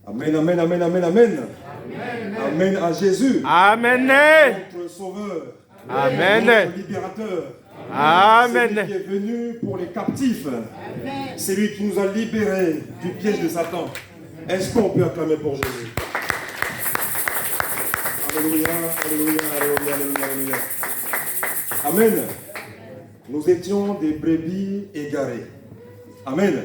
Amen, amen, amen, amen, amen. Amen à Jésus. Amen. Notre sauveur. Amen. Notre libérateur. Amen. C'est lui qui est venu pour les captifs. C'est lui qui nous a libérés du piège de Satan. Est-ce qu'on peut acclamer pour Jésus? Alléluia, alléluia, alléluia, alléluia, alléluia. Amen. Nous étions des brebis égarées. Amen.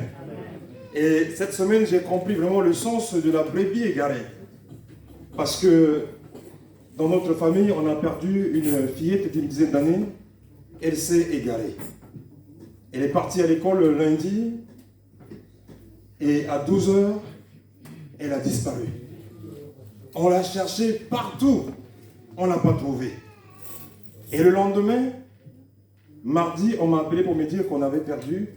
Et cette semaine, j'ai compris vraiment le sens de la brebis égarée. Parce que dans notre famille, on a perdu une fillette d'une dizaine d'années. Elle s'est égarée. Elle est partie à l'école le lundi et à 12h, elle a disparu. On l'a cherchée partout. On ne l'a pas trouvée. Et le lendemain, mardi, on m'a appelé pour me dire qu'on avait perdu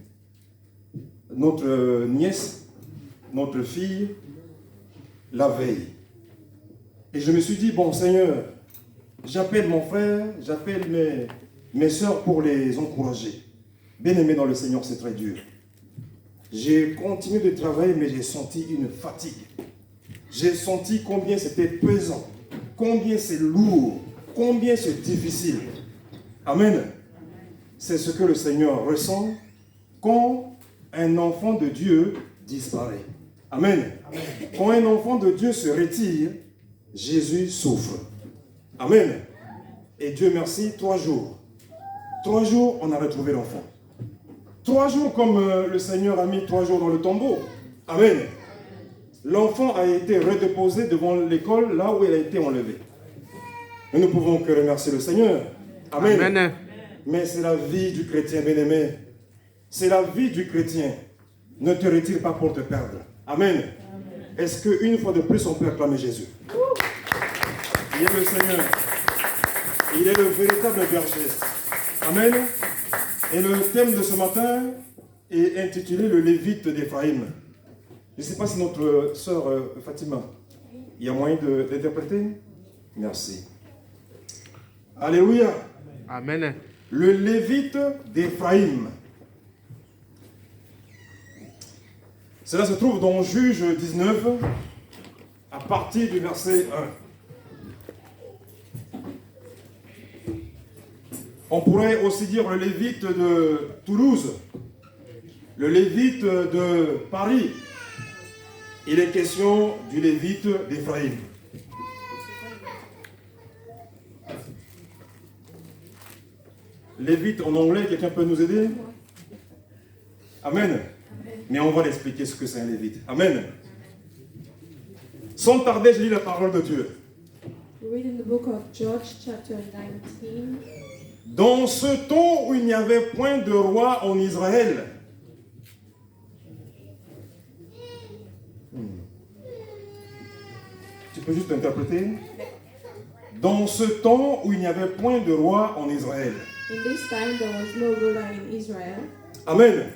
notre nièce, notre fille, la veille. Et je me suis dit, bon Seigneur, j'appelle mon frère, j'appelle mes soeurs pour les encourager. Bien-aimés dans le Seigneur, c'est très dur. J'ai continué de travailler, mais j'ai senti une fatigue. J'ai senti combien c'était pesant, combien c'est lourd, combien c'est difficile. Amen. C'est ce que le Seigneur ressent quand un enfant de Dieu disparaît. Amen. Amen. Quand un enfant de Dieu se retire, Jésus souffre. Amen. Et Dieu merci, 3 jours. 3 jours, on a retrouvé l'enfant. 3 jours comme le Seigneur a mis 3 jours dans le tombeau. Amen. L'enfant a été redéposé devant l'école, là où il a été enlevé. Nous ne pouvons que remercier le Seigneur. Amen. Amen. Mais c'est la vie du chrétien, bien-aimé. C'est la vie du chrétien. Ne te retire pas pour te perdre. Amen. Amen. Est-ce qu'une fois de plus, on peut acclamer Jésus? Il est le Seigneur. Il est le véritable berger. Amen. Et le thème de ce matin est intitulé le Lévite d'Éphraïm. Je ne sais pas si notre sœur Fatima, il y a moyen d'interpréter? Merci. Alléluia. Amen. Le Lévite d'Éphraïm. Cela se trouve dans Juge 19, à partir du verset 1. On pourrait aussi dire le Lévite de Toulouse, le Lévite de Paris. Il est question du Lévite d'Éphraïm. Lévite en anglais, quelqu'un peut nous aider? Amen. Mais on va l'expliquer ce que c'est un Lévite. Amen. Sans tarder, je lis la parole de Dieu. Read in the book of Judges, chapter 19. Dans ce temps où il n'y avait point de roi en Israël, tu peux juste interpréter? Dans ce temps où il n'y avait point de roi en Israël. In this time there was no ruler in Israel. Amen.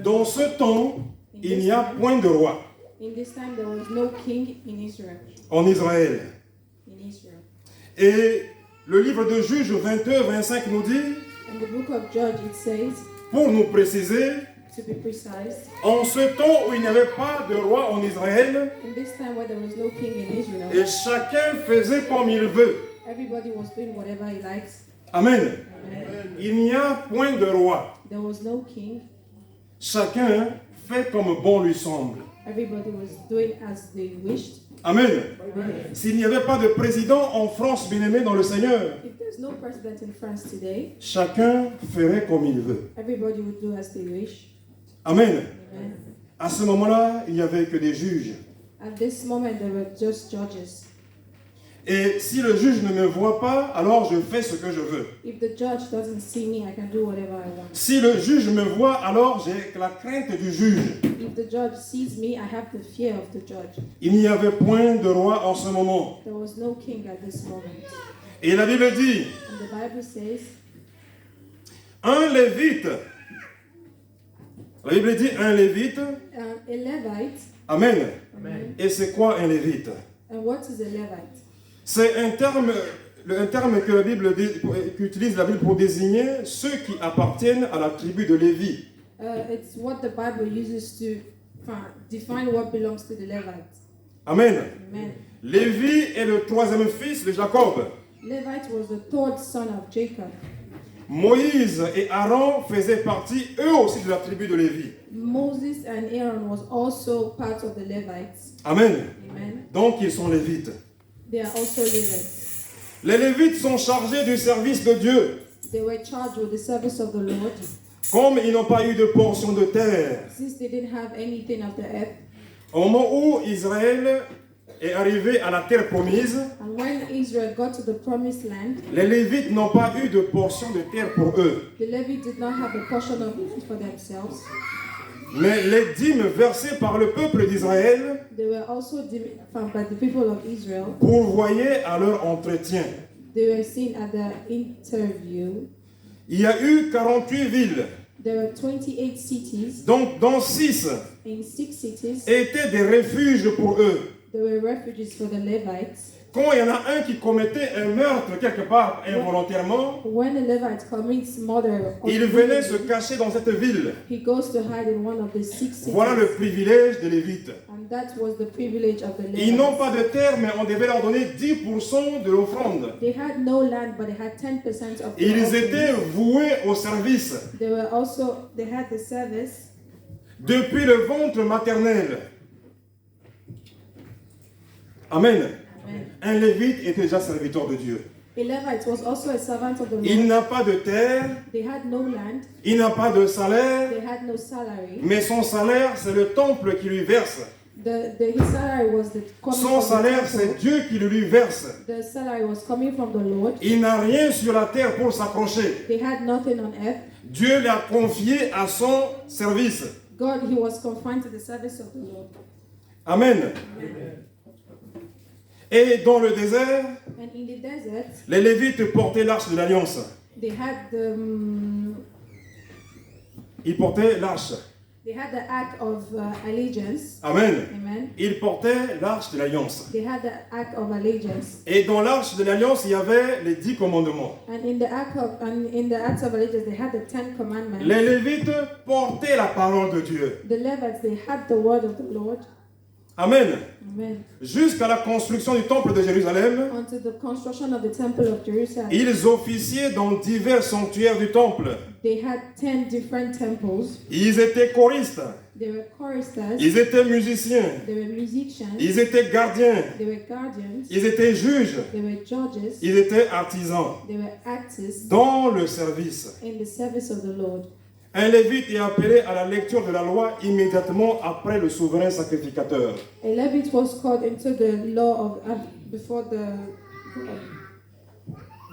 Dans ce temps, il n'y a point de roi. In this time there was no king in Israel. En Israël. In Israel. Et le livre de Juges 22-25 nous dit, In the book of Judges it says, pour nous préciser, to be precise, en ce temps où il n'y avait pas de roi en Israël, in this time where there was no king in Israel, et chacun faisait comme il veut. everybody was doing whatever he likes. Amen. Amen. Il n'y a point de roi. There was no king. Chacun fait comme bon lui semble. Everybody was doing as they wished. Amen. Amen. S'il n'y avait pas de président en France, bien-aimé dans le Seigneur, If there's no president in France today, chacun ferait comme il veut. everybody would do as they wish. Amen. Amen. À ce moment-là, il n'y avait que des juges. At this moment there were just judges. Et si le juge ne me voit pas, alors je fais ce que je veux. If the judge doesn't see me, I can do whatever I want. Si le juge me voit, alors j'ai la crainte du juge. If the judge sees me, I have the fear of the judge. Il n'y avait point de roi en ce moment. There was no king at this moment. Et la Bible dit, And the Bible says, un lévite. La Bible dit un lévite. a Levite. Amen. Amen. Et c'est quoi un lévite? And what is a Levite? C'est un terme que la Bible qu'utilise la Bible pour désigner ceux qui appartiennent à la tribu de Lévi. It's what the Bible uses to define what belongs to the Levites. Amen. Amen. Lévi est le troisième fils de Jacob. Levite was the third son of Jacob. Moïse et Aaron faisaient partie eux aussi de la tribu de Lévi. Moses and Aaron was also part of the Levites. Amen. Amen. Donc ils sont lévites. They are also Levites. Les lévites sont chargés du service de Dieu. They were charged with the service of the Lord. Comme ils n'ont pas eu de portion de terre, Since they didn't have anything of the earth, au moment où Israël est arrivé à la terre promise, and when Israel got to the promised land, les lévites n'ont pas eu de portion de terre pour eux. the Levites did not have a portion of it for themselves. Mais les dîmes versées par le peuple d'Israël They were also found by the people of Israel. pourvoyaient à leur entretien. They were seen at the interview. Il y a eu 48 villes, There were 28 cities. donc dont 6 In 6 cities, étaient des refuges pour eux. there were refuges for the Levites. Quand il y en a un qui commettait un meurtre quelque part involontairement, When the Levite commits murder, il venait se cacher dans cette ville. he goes to hide in one of the 6 cities. Voilà le privilège des Lévites. And that was the privilege of the Ils n'ont Levites. pas de terre, mais on devait leur donner 10% de l'offrande. They had no land, but they had 10% of the Ils offering. étaient voués au service They had the service depuis le ventre maternel. Amen. Amen. Un Lévite était déjà serviteur de Dieu. A Levite was also a servant of the Il Lord. n'a pas de terre, They had no land, il n'a pas de salaire, they had no salary. mais son salaire, c'est le temple qui lui verse. His salary was coming Son from salaire, the c'est temple. Dieu qui le lui verse. The salary was coming from the Lord. Il n'a rien sur la terre pour s'accrocher. They had nothing on earth. Dieu l'a confié à son service. He was confined to the service of the Lord. Amen. Et dans le désert, And in the desert, les Lévites portaient l'arche de l'alliance. they had Ils portaient l'arche. the act of allegiance. Amen. Amen. Ils portaient l'arche de l'alliance. They had the act of allegiance. Et dans l'arche de l'alliance, il y avait les 10 commandements. And in the act of allegiance, they had the 10 commandments. Les Lévites portaient la parole de Dieu. The Levites, they had the word of the Lord. Amen. Amen. Jusqu'à la construction du temple de Jérusalem, Unto the construction of the temple of Jerusalem, ils officiaient dans divers sanctuaires du temple. they had 10 different temples. Ils étaient choristes, They were choristers, ils étaient musiciens, they were musicians, ils étaient gardiens, they were guardians, ils étaient juges, they were judges, ils étaient artisans they were actors dans le service. in the service of the Lord. Un Lévite est appelé à la lecture de la loi immédiatement après le souverain sacrificateur. A Levite was called into the law of before the.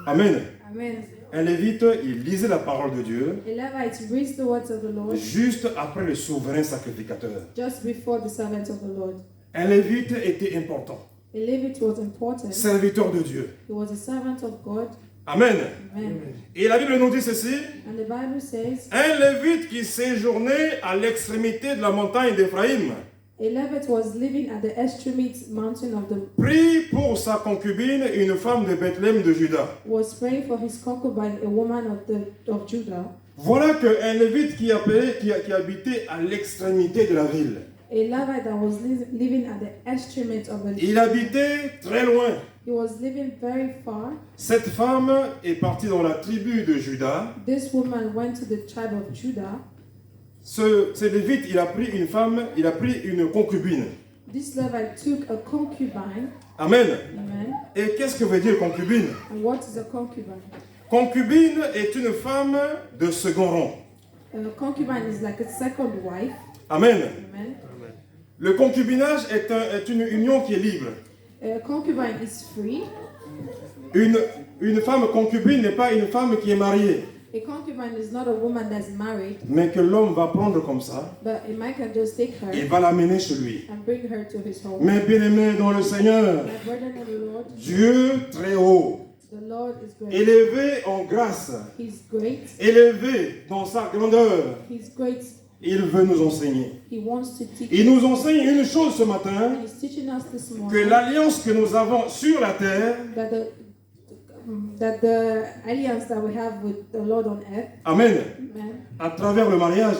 Amen. Amen. Un Lévite, il lisait la parole de Dieu A Levite reads the words of the Lord juste après le souverain sacrificateur. just before the servant of the Lord. Un Lévite était important, A Levite was important. serviteur de Dieu. He was a servant of God. Amen. Amen. Et la Bible nous dit ceci, And the Bible says, un Lévite qui séjournait à l'extrémité de la montagne d'Éphraïm a Levite was living at the extremity mountain of the prit pour sa concubine une femme de Bethléem de Juda. was praying for his concubine, a woman of Judah. Voilà qu'un Lévite qui habitait à l'extrémité de la ville. A Levite that was living at the extremity of the. Il habitait très loin. He was living very far. Cette femme est partie dans la tribu de Juda. This woman went to the tribe of Judah. Ce Lévite, il a pris une concubine. This Levite took a concubine. Amen. Amen. Et qu'est-ce que veut dire concubine? And what is a concubine? Concubine est une femme de second rang. A concubine is like a second wife. Amen. Amen. Le concubinage est une union qui est libre. A concubine is free. Une femme concubine n'est pas une femme qui est mariée, A concubine is not a woman that's married, mais que l'homme va prendre comme ça but a man can just take her et va l'amener chez lui. and bring her to his home. Mais bien aimé dans le Seigneur, My brethren in the Lord, Dieu très haut, the Lord is great. élevé en grâce, He's great. élevé dans sa grandeur, He's great. il veut nous enseigner. He wants to teach. Il nous enseigne une chose ce matin, And he's teaching us this que morning l'alliance que nous avons sur la terre, that the alliance that we have with the Lord on earth, amen, amen, à travers le mariage,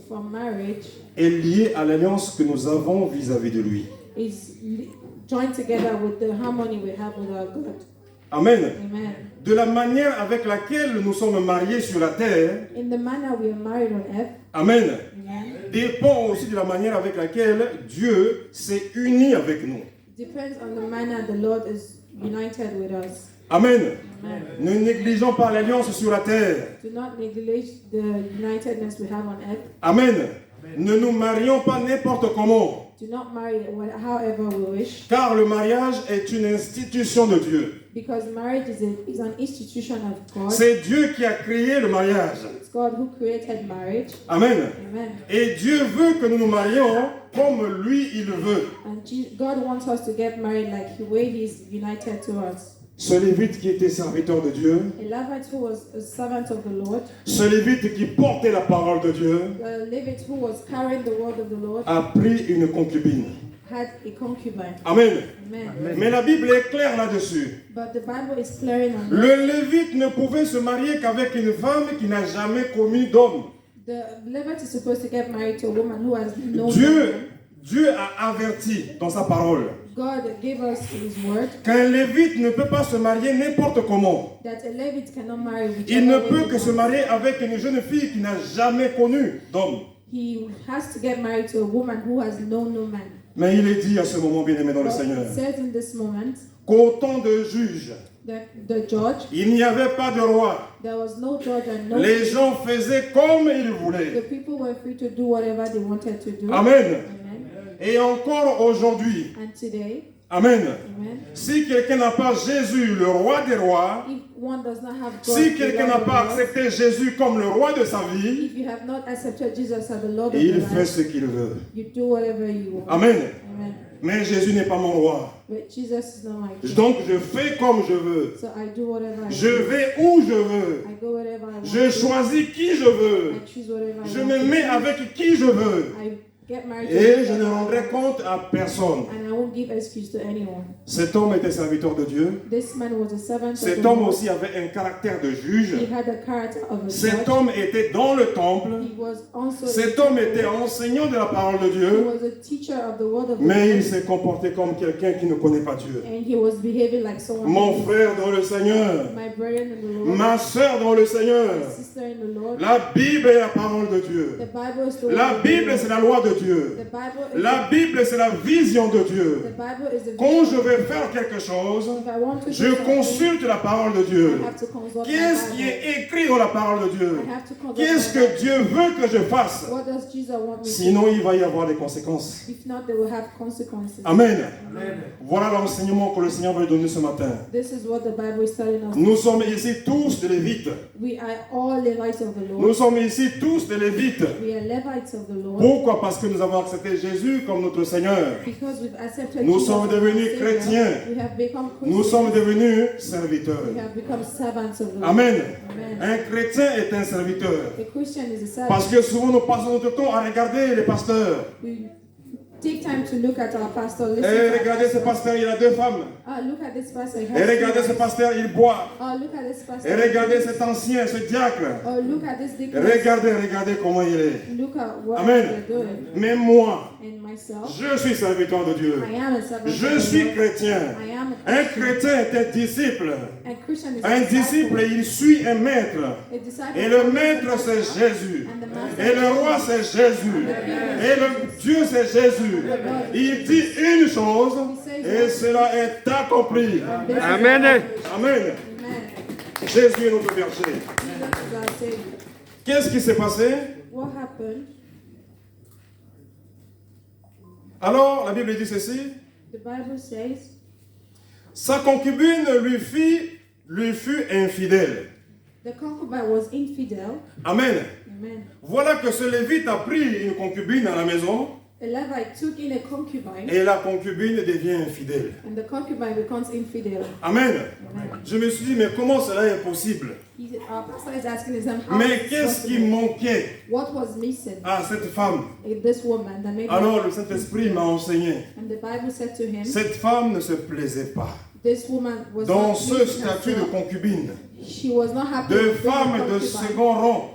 from marriage, est liée à l'alliance que nous avons vis-à-vis de lui. is joined together with the harmony we have with our God. Amen. Amen. De la manière avec laquelle nous sommes mariés sur la terre, In the manner we are married on earth. Amen, Amen. dépend aussi de la manière avec laquelle Dieu s'est uni avec nous. Depends on the manner the Lord is united with us. Amen. Amen. Ne négligeons pas l'alliance sur la terre. Do not neglect the unitedness we have on earth. Amen. Ne nous marions pas n'importe comment, Do not marry however we wish, car le mariage est une institution de Dieu. because marriage is an institution of God. C'est Dieu qui a créé le mariage. It's God who created marriage. Amen. Amen. Et Dieu veut que nous nous marions comme lui, il veut. And God wants us to get married like the way He's united to us. Ce Lévite qui était serviteur de Dieu, A Levite who was a servant of the Lord, ce Lévite qui portait la parole de Dieu, a Levite who was carrying the word of the Lord, a pris une concubine. had a concubine. Amen. Amen. Mais la Bible est claire là-dessus. But the Bible is clear on that. Le Lévite ne pouvait se marier qu'avec une femme qui n'a jamais commis d'homme. The Levite is supposed to get married to a woman who has no Dieu a averti dans sa parole God gave us His word qu'un Lévite ne peut pas se marier n'importe comment. that a Levite cannot marry Il ne whichever peut way que he se wants. marier avec une jeune fille qui n'a jamais connu d'homme. He has to get married to a woman who has known no man. Mais il est dit à ce moment, bien-aimé dans le But Seigneur, it says in this moment qu'au temps de juge, that the judge, il n'y avait pas de roi. there was no judge and no Les gens faisaient comme ils the voulaient. people were free to do whatever they wanted to do. Amen. Amen. Et encore aujourd'hui, And today, Amen. amen, Si quelqu'un n'a pas Jésus, le roi des rois, if one does not have God, si the quelqu'un Lord n'a of pas lords, accepté Jésus comme le roi de sa vie, if you have not accepted Jesus as the Lord of il your fait life, ce qu'il veut. you do whatever you want. Amen. Amen. Mais Jésus n'est pas mon roi. But Jesus is not my king. Donc je fais comme je veux. So I do whatever I Je want. vais où je veux. I go wherever I want. Je choisis qui je veux. I choose whatever I Je want. me mets avec qui je veux. I get married to Et je whoever ne I rendrai want. compte à personne. And I won't give excuse to anyone. Cet homme était serviteur de Dieu. This man was a servant of Cet the homme Lord. aussi avait un caractère de juge. He had the character of a Cet judge. homme était dans le temple. He was also Cet homme était enseignant de la parole de he Dieu. was a teacher of the word of the Mais il Lord. s'est comporté comme quelqu'un qui ne connaît pas Dieu. And he was behaving like someone. Mon frère dans le Seigneur. My brethren in the Lord. Ma soeur dans le Seigneur. My sister in the Lord. La Bible est la parole de Dieu. The Bible is the word La of the Bible, Lord. c'est la loi de Dieu. The Bible is La Bible, c'est la vision de the Dieu. Bible is the Quand vision. je vais faire quelque chose, If I want to do je something, consulte la parole de Dieu. I have to consult Qu'est-ce my qui Bible. est écrit dans la parole de Dieu? I have to consult Qu'est-ce my Bible. que Dieu veut que je fasse? What does Jesus want me to Sinon, il va y avoir des conséquences. do? If not, they will have consequences. Amen. Amen. Voilà l'enseignement que le Seigneur veut donner ce matin. This is what the Bible is telling us. Nous sommes ici tous des Lévites. We are all Levites of the Nous Lord. sommes ici tous des Lévites. We are Levites of the Lord. Pourquoi? Parce que nous avons accepté Jésus comme notre Seigneur. Because we've accepted Nous Jesus sommes as our devenus Savior, chrétiens. we have become Nous Christians. sommes devenus serviteurs. We have become servants of the Lord. Amen. Amen. Un chrétien est un serviteur. A Christian is a servant. Parce que souvent nous passons notre temps à regarder les pasteurs. We take time to look at our pastor. Listen Et to our regardez ce pastor. pasteur, il a deux femmes. Ah, look at this pastor. he Et has regardez two ce wives. pasteur, il boit. Oh, look at this pastor. Et regardez cet ancien, ce diacre. Oh, look at this Et deacon. regardez comment il est. Look at what Amen. they're doing. Mais moi, And myself, je suis serviteur de Dieu. I am a servant Je of the suis Lord. chrétien. I am a Un Christian. chrétien est un disciple. A Christian is Un a disciple, il suit un maître. A disciple Et le follows maître, the c'est master. Jésus. And the master Et le roi, c'est Jésus. Et le Dieu, c'est Jésus. Il dit une chose et cela est accompli. Amen. Amen. Amen. Jésus est notre berger. Jesus is our Savior. Qu'est-ce qui s'est passé? What happened? Alors, la Bible dit ceci. The Bible says Sa concubine lui fut infidèle. the concubine was infidel. Amen. Amen. Voilà que ce Lévite a pris une concubine à la maison A Levite took in a concubine, et la concubine devient infidèle. and the concubine becomes infidel. Amen. Amen. Je me suis dit, mais comment cela est possible? Our pastor is asking him, how Mais is this qu'est-ce qui possible? manquait What was missing à cette femme? in this woman that made Alors her? le Saint-Esprit m'a enseigné. And the Bible said to him, Cette femme ne se plaisait pas this woman was dans not ce pleased statut de herself. concubine, She was not happy de with being a femme de concubine, second rang.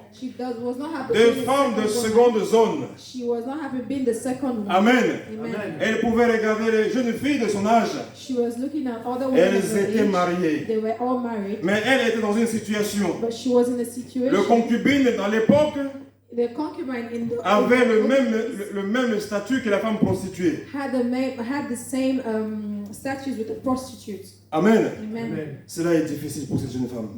was not happy Des being the femmes de second seconde woman. zone. She was not happy being the second one. Amen. Amen. Elle pouvait regarder les jeunes filles de son âge. She was looking at other women of Elles her étaient age. mariées. They were all married. Mais elle était dans une situation. But she was in a situation. Le concubine, dans l'époque, The concubine in the avait in le même statut que la femme prostituée. had the same statues with the prostitutes. Amen. Amen. Cela est difficile pour cette jeune femme.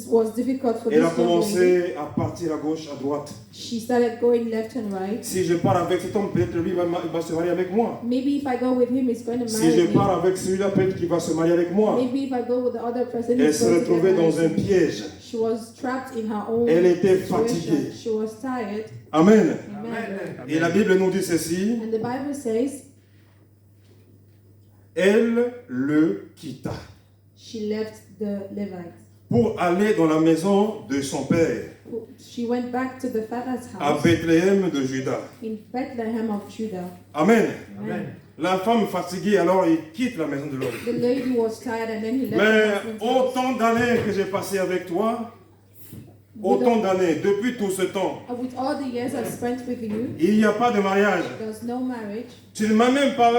Was difficult for Elle a this young lady. commencé à partir à gauche, à droite. She started going left and right. Si je pars avec cet homme, peut-être lui il va se marier avec moi. Maybe if I go with him, he's going to Si marry je me. pars avec celui-là, peut-être qu'il va se marier avec moi. Maybe if I go with the other person, Elle he's se going to get retrouvait married dans un to me. piège. She was trapped in her own Elle était situation. fatiguée. She was tired. Amen. Amen. Et la Bible nous dit ceci. And the Bible says Elle le quitta she left the Levites. pour aller dans la maison de son père, She went back to the father's à house Bethléem de Juda. in Bethlehem of Judah. Amen. Amen. La femme fatiguée, alors il quitte la maison de l'homme. The lady was tired and then he left Mais her husband's house. autant d'années que j'ai passé avec toi, autant d'années, depuis tout ce temps, With all the years I've spent with you, il n'y a pas de mariage. there's no marriage. Tu ne m'as même pas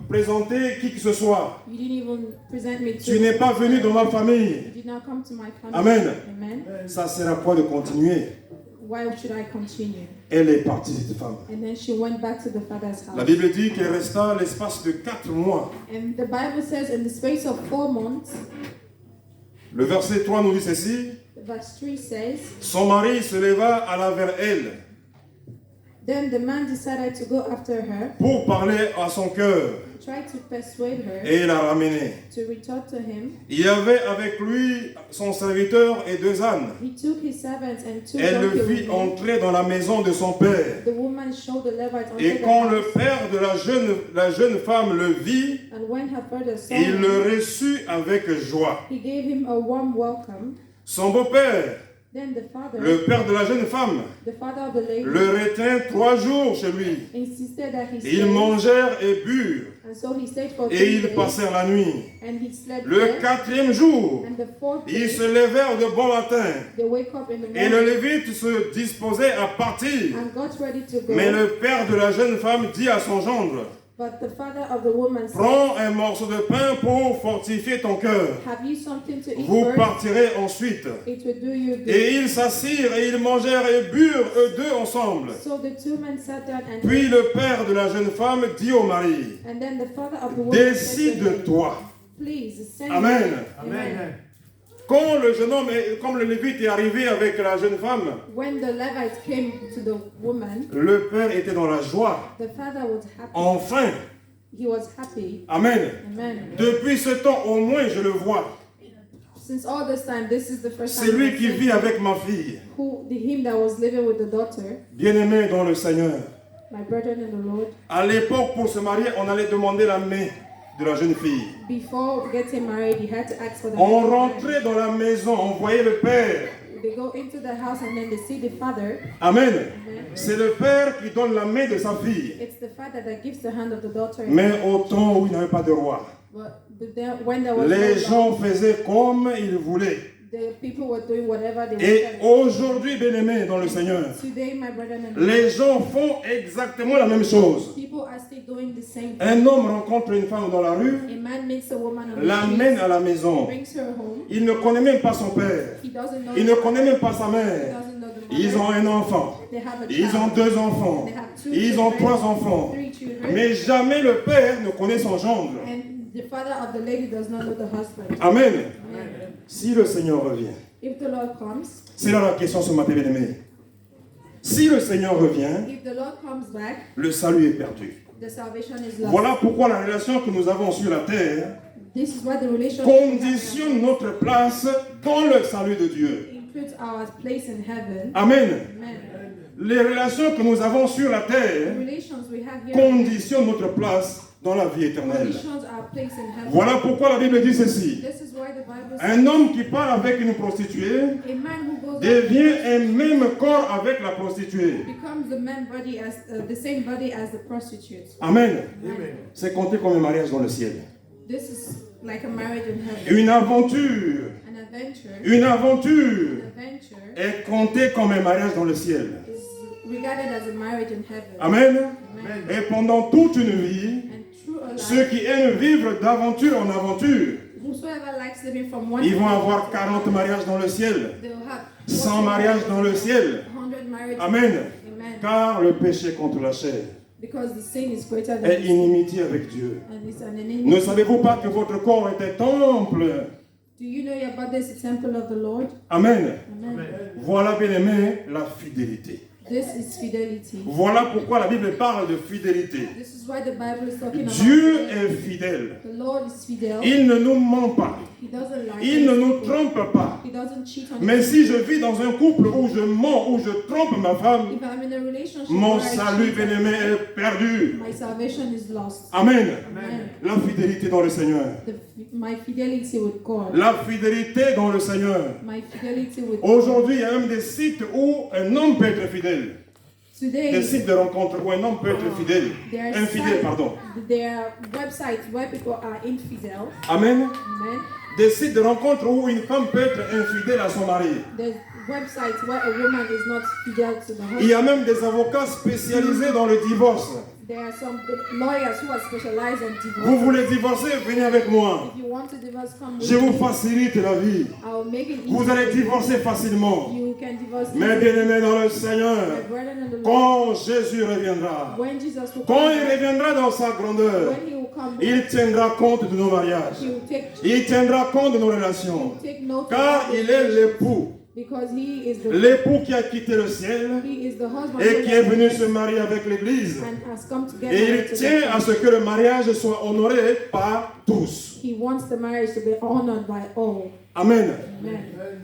présenté qui que ce soit. You didn't even present me to. Tu n'es pas venu dans ma famille. You did not come to my family. Amen. Amen. Ça sert à quoi de continuer? Why should I continue? Elle est partie, cette femme. And then she went back to the father's La house. Bible dit qu'elle resta l'espace de 4 mois. And the Bible says in the space of 4 months, Le verset 3 nous dit ceci. verse 3 says, Son mari se leva, alla vers elle then the man decided to go after her, pour parler à son cœur tried to persuade her et la ramener. to return to him. Il y avait avec lui son serviteur et 2 ânes. He took his servants and 2 Elle le donkeys fit with him. entrer dans la maison de son père. The woman showed the Levite onto Et the quand le house, père de la jeune femme le vit, and when her father saw il him, le reçut avec joie. he gave him a warm welcome. Son beau-père, Then the father, le père de la jeune femme, the father of the lady, le retint 3 jours chez lui. insisted that he Ils stay, mangèrent et burent, and so he stayed for 3 et ils days, passèrent la nuit. and he slept Le there. 4e jour, And the 4th ils day, se levèrent de bon matin, they wake up in the et le morning Lévite se disposait à partir. and got ready to go. Mais le père de la jeune femme dit à son gendre, But the father of the woman said, prends un morceau de pain pour fortifier ton cœur. have you something to eat Vous first? partirez ensuite. It will do you good. Et ils s'assirent et ils mangèrent et burent, eux deux ensemble. So the 2 men sat down and Puis le père de la jeune femme dit au mari, and then the father of the woman said to him, décide-toi. please send Amen. me. Amen. Quand le jeune homme, comme le Lévite est arrivé avec la jeune femme, When the Levites came to the woman, le père était dans la joie. the father was happy. Enfin. He was happy. Amen. Amen. Depuis ce temps, au moins, je le vois. Since all this time, this is the first time C'est lui I've qui seen vit avec ma fille. him that was living with the daughter, Bien-aimé dans le Seigneur. my brethren in the Lord. À l'époque, pour se marier, on allait demander la main de la jeune fille. Before getting married, he had to ask for the On hand of the man. rentrait dans la maison, on voyait le père. They go into the house and then they see the father. Amen. Amen. C'est le père qui donne la main de sa fille. It's the father that gives the hand of the daughter. Mais au temps où il n'y avait pas de roi, When there was les no gens law, faisaient comme ils voulaient. the people were doing whatever they Et wanted. aujourd'hui, bien-aimé dans le Seigneur, Today, my brethren and les gens font exactement la même chose. people are still doing the same thing. Un homme rencontre une femme dans la rue, A man meets a woman on the l'amène street, à la maison. brings her home. Il ne connaît même pas son père. He doesn't know. Il ne connaît même pas sa He mère. doesn't know the Ils mother. ont un enfant. They have a Ils ont child. 2 enfants. They have 2 Ils ont children, 3 enfants. 3 children. Mais jamais le père ne connaît son gendre. And the father of the lady does not know the husband. Amen. Amen. Si le Seigneur revient, If the Lord comes, c'est là la question ce matin, bien-aimé. Si le Seigneur revient, if the Lord comes back, le salut est perdu. the salvation is lost. Voilà pourquoi la relation que nous avons sur la terre This is what the relationship we have conditionne notre place dans le salut de Dieu. includes our place in heaven. Amen. Amen. Les relations que nous avons sur la The terre relations we have here conditionnent notre place dans la vie éternelle. conditions our place in heaven. Voilà pourquoi la Bible dit ceci. This is why the Bible says Un homme qui part avec une prostituée a man who goes out devient un même corps avec la prostituée. becomes the same body as the prostitute. Amen. Amen. C'est compté comme un mariage dans le ciel. This is like a marriage in heaven. Une aventure, An adventure. une aventure An adventure est comptée comme un mariage dans le ciel. is regarded as a marriage in heaven. Amen. Amen. Et pendant toute une vie, And through a ceux life, qui aiment vivre d'aventure en aventure, whosoever likes living from one ils vont to avoir another, 40 mariages dans le ciel, they'll have 100 mariages dans le ciel. 100 marriages. Amen. Amen. Car le péché contre la chair Because the sin is greater than est the sin, inimitié avec Dieu. and it's an enemy. Ne savez-vous pas que votre corps est un temple? Do you know your body is a temple of the Lord? Amen. Amen. Voilà, bien aimé, la fidélité. This is fidelity. Voilà pourquoi la Bible parle de fidélité. This is why the Bible is talking about Dieu fidelity. est fidèle. The Lord is fidel. Il ne nous ment pas. He doesn't lie. Il ne to nous people. trompe pas. He doesn't cheat on Mais people. si je vis dans un couple où je mens, où je trompe ma femme, If I'm in a relationship mon where I salut, cheat, bien-aimé, est perdu. my salvation is lost. Amen. Amen. La fidélité dans le Seigneur. My fidelity with God. La fidélité dans le Seigneur. My fidelity with God. Aujourd'hui, il y a même des sites où un homme peut être fidèle. Today, Des sites de rencontre où un homme peut être fidèle. there are Infidèle, pardon. there are websites where people are infidel. Amen. Amen. Des sites de rencontre où une femme peut être infidèle à son mari. There's websites where a woman is not fidel to the Il y husband. a même des avocats spécialisés dans le divorce. There are some lawyers who are specialized on Vous divorce. voulez divorcer, venez avec moi. If you want to divorce, come Je with vous me. facilite la vie. I'll make it easy. Vous allez divorcer facilement. You can divorce. Mais bien aimé dans le Seigneur, My brethren in the Lord. quand Jésus reviendra, When Jesus will quand come il back, reviendra dans sa grandeur, when he will come back, il tiendra compte de nos mariages. he will take Il tiendra compte de nos relations. note Car of il est l'époux. because he is the L'époux qui a quitté le ciel he is the husband et who qui est left venu the se marier avec l'Église. and has come together. Et il to tient the à ce que le mariage soit honoré par tous. He wants the marriage to be honored by all. Amen. Amen.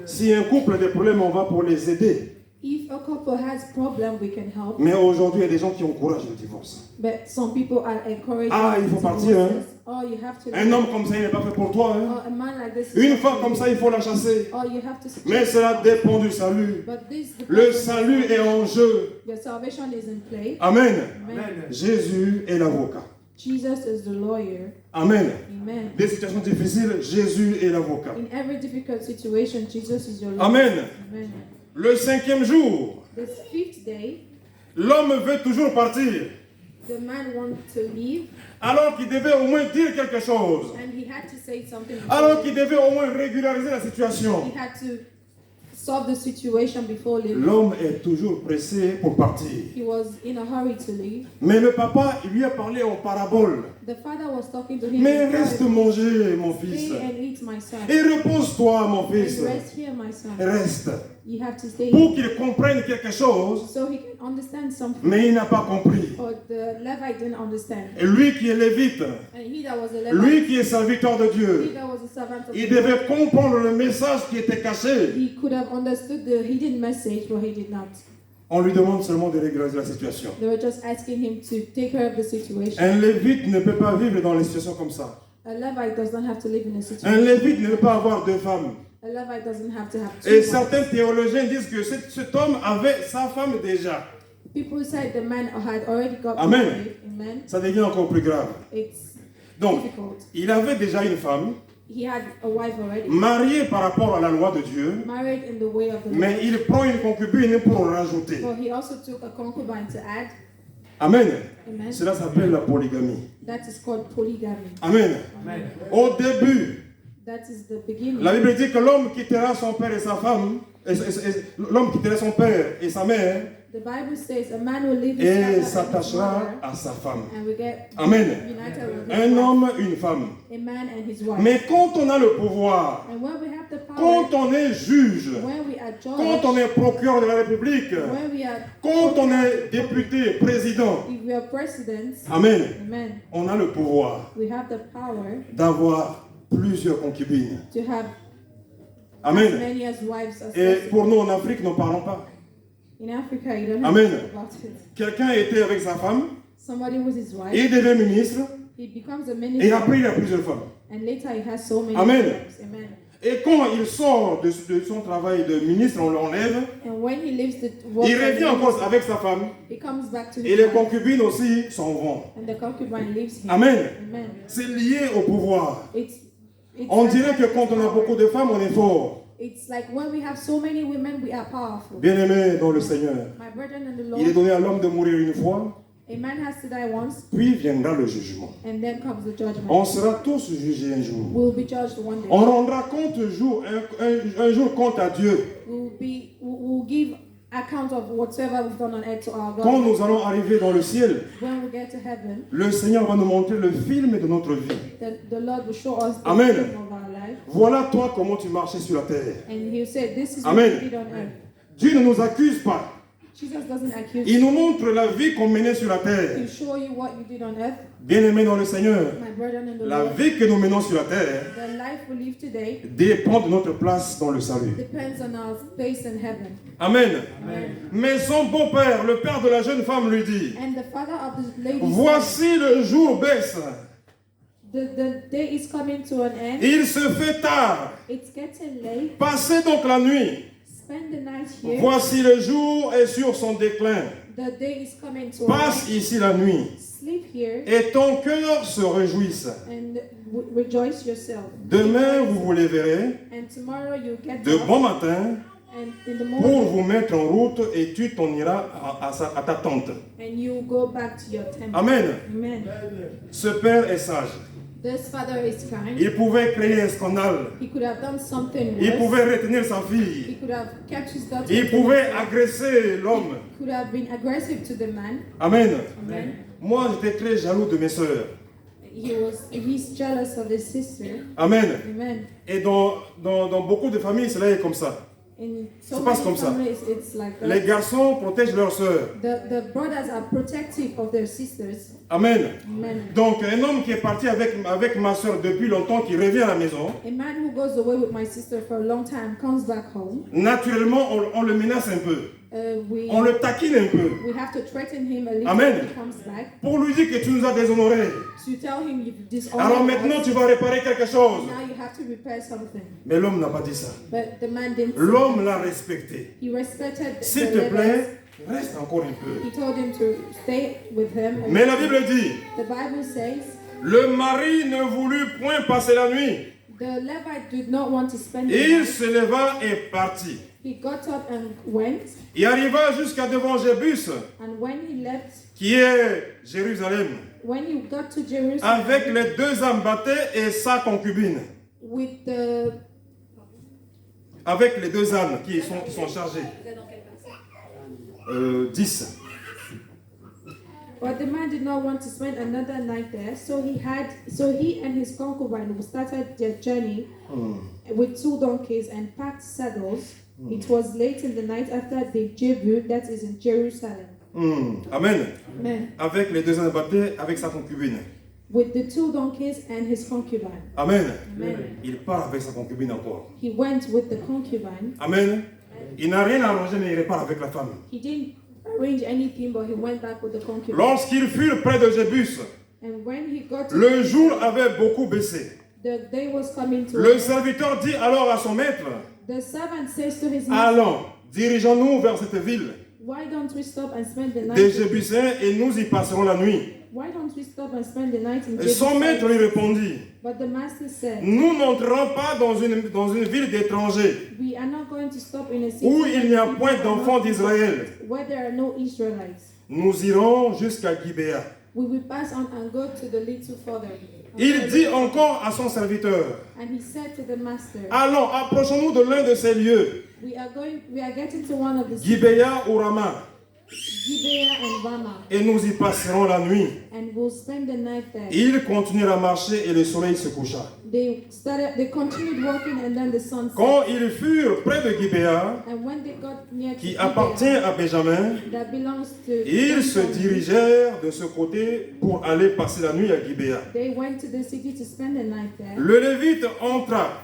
Si un couple a des problèmes, on va pour les aider. If a couple has problem, we can help. Mais aujourd'hui, il y a des gens qui encouragent le divorce. But some people are encouraged. Ah, il faut partir, hein. Oh, you have to. Un homme comme ça, il n'est pas fait pour toi. Hein. Oh, a man like this. Une femme comme ça, il faut la chasser. Oh, you have to. Mais cela dépend du salut. But this. Le salut est en jeu. Your salvation is in play. Amen. Amen. Jésus est l'avocat. Jesus is the lawyer. Amen. Amen. Des situations difficiles, Jésus est l'avocat. In every difficult situation, Jesus is your lawyer. Amen. Amen. Le 5e jour, This 5th day, l'homme veut toujours partir. the man wanted to leave, Alors qu'il devait au moins dire quelque chose. and he had to say something. Alors qu'il devait au moins régulariser la situation. He had to solve the situation before leaving. L'homme est toujours pressé pour partir. He was in a hurry to leave. Mais le papa, il lui a parlé en parabole. The father was talking to him. Mais in reste parable. manger, mon fils. Stay and eat, my son. Et repose-toi, mon And fils. rest here, my son. Reste. You have to stay Pour here. qu'il comprenne quelque chose, So he can understand something. mais il n'a pas compris. But the Levite didn't understand. Et lui qui est lévite, And he that was a Levite, lui qui est serviteur de he Dieu, that was a servant of il God, devait comprendre le message qui était caché. he could have understood the hidden message, but he did not. On lui demande seulement de régulariser la situation. They were just asking him to take care of the situation. Un lévite ne peut pas vivre dans les situations comme ça. A Levite does not have to live in a Un situation. lévite ne peut pas avoir deux femmes. A Levite doesn't have to have two Et wives. certains théologiens disent que cet homme avait sa femme déjà. People said the man had already got Amen. married. Amen. Ça devient encore plus grave. It's Donc, difficult. il avait déjà une femme, He had a wife already, mariée par rapport à la loi de Dieu, married in the way of the mais Lord. il prend une concubine pour rajouter. But he also took a concubine to add. Amen. Amen. Cela s'appelle la polygamie. That is called polygamy. Amen. Au début, That is the beginning. la Bible dit que l'homme quittera son père et sa femme, l'homme quittera son père et sa mère, The Bible says a man will leave his et father and his s'attachera mother, à sa femme. and we get Amen. united with his Un wife. homme, une femme. A man and his wife. Mais quand on a le pouvoir, And when we have the quand power, on est juge, when we are quand judge, on est procureur de la République, when we are, quand on est député, président, if we are presidents, amen, amen, on a le pouvoir we have the power d'avoir plusieurs concubines. to have as Amen. many as wives as Et possible. pour nous en Afrique, n'en parlons pas. In Africa, you don't have Amen. to talk about it. Quelqu'un était avec sa femme, Somebody was his wife. il devient ministre, He becomes a et minister, après il a plusieurs femmes. and later he has so many Amen. wives. Amen. Et quand il sort de son travail de ministre, on l'enlève. And when he leaves the work, Il revient encore avec sa femme. he comes back to Et his les wife, concubines aussi s'en vont. and the concubine leaves him. Amen. Amen. C'est lié au pouvoir. It's On dirait que quand on a beaucoup de femmes, on est fort. It's like when we have so many women, we are powerful. Bien-aimé dans le Seigneur, My brethren in the il est Lord, donné à l'homme de mourir une fois, a man has to die once, puis viendra le jugement. and then comes the judgment. On sera tous jugés un jour. We'll be judged one day. On rendra compte un jour compte à Dieu. We'll give account of whatsoever we've done on earth to our Quand God. nous allons arriver dans le ciel, When we get to heaven, le Seigneur va nous montrer le film de notre vie. the Lord will show us the Amen. film of our life, Voilà toi comment tu marchais sur la terre. and He'll say, "This is what Amen. you did on earth." Dieu ne nous accuse pas. Jesus doesn't accuse Il you. nous montre la vie qu'on menait sur la terre. He'll show you what you did on earth, Bien-aimés dans le Seigneur, my brethren in the la Lord. vie que nous menons sur la terre The life we live today dépend de notre place dans le salut. depends on our place in heaven. Amen. Amen. Mais son beau-père, le père de la jeune femme, lui dit, And the father of the lady said, voici le jour baisse. the day is coming to an end. Il se fait tard. It's getting late. Passez donc la nuit. Spend the night here. Voici le jour est sur son déclin. The day is coming to an Passe end. ici la nuit. Sleep here Et ton cœur se réjouisse. and rejoice yourself. Demain, vous vous lèverez And tomorrow you get de up, bon matin and in the pour morning vous mettre en route et tu t'en iras à ta tente. and you go back to your temple. Amen. Amen. Ce père est sage. This father is kind. Il pouvait créer un scandale. He could have done something Il worse. pouvait retenir sa He fille. could have kept his daughter. Il to pouvait himself. agresser l'homme. Could have been aggressive to the man. Amen. Amen. Moi, j'étais très jaloux de mes sœurs. He's jealous of his sister. Amen. Amen. Et dans beaucoup de familles, cela est comme ça. In so Ça passe many comme ça. families, it's like that. Les garçons protègent leurs sœurs. The brothers are protective of their sisters. Amen. Amen. Donc, un homme qui est parti avec ma soeur depuis longtemps, qui revient à la maison, A man who goes away with my sister for a long time comes back home. naturellement, on le menace un peu. We On le taquine un peu. have to threaten him a little Amen. when he comes back Pour lui dire que tu nous as déshonorés. to tell him you've dishonored Alors maintenant, us. tu vas réparer quelque chose. Now you have to repair something. Mais l'homme n'a pas dit ça. But the man didn't. L'homme l'a respecté. He respected S'il the te Levites. plaît, reste encore un peu. He told him to stay with him. Mais la Bible dit, The Bible says le mari ne voulut point passer la nuit. the Levite did not want to spend the Il night. se leva et partit. He got up and went. Il arriva jusqu'à devant Jébus, And when he left, qui est Jérusalem, when he got to Jerusalem avec les deux âmes battées et sa concubine. with the Avec les deux ânes qui sont chargées. 10. But the man did not want to spend another night there, so he and his concubine started their journey with 2 donkeys and packed saddles. It was late in the night after the Jebu, that is in Jerusalem. Amen. Amen. Avec les deux ânes battés, avec sa concubine. With the 2 donkeys and his concubine. Amen. Amen. Il part avec sa concubine encore. He went with the concubine. Amen. Il n'a rien arrangé, mais il repart avec la femme. He didn't arrange anything, but he went back with the concubine. Lorsqu'ils furent près de Jébus, And when he got to le jour avait beaucoup baissé. the day was coming to Le an end, serviteur dit alors à son maître, the servant says to his master, allons, dirigeons-nous vers cette ville why don't we stop and spend the night? des Jébusiens et nous y passerons la nuit. Why don't we stop and spend the night in Et son Jerusalem? maître lui répondit, But the master said, nous n'entrerons pas dans une ville d'étrangers we are not going to stop in a city où il n'y a where point people are d'enfants not- d'Israël. where there are no Israelites. Nous irons jusqu'à Gibéa. We will pass on and go to the little further. Il dit encore à son serviteur, And he said to the master, allons, approchons-nous de l'un de ces lieux, we are getting to one of the cities, Gibéa ou Rama, Gibeah and Ramah, et nous y passerons la nuit. and we'll spend the night there. Ils continuèrent à marcher et le soleil se coucha. They continued walking, and then the sun set. Quand ils furent près de Gibéa, And when they got near to qui Gibeah, appartient à Benjamin, that belongs to ils se Benjamin, dirigèrent de ce côté pour aller passer la nuit à Gibéa. they went to the city to spend the night there. Le Lévite entra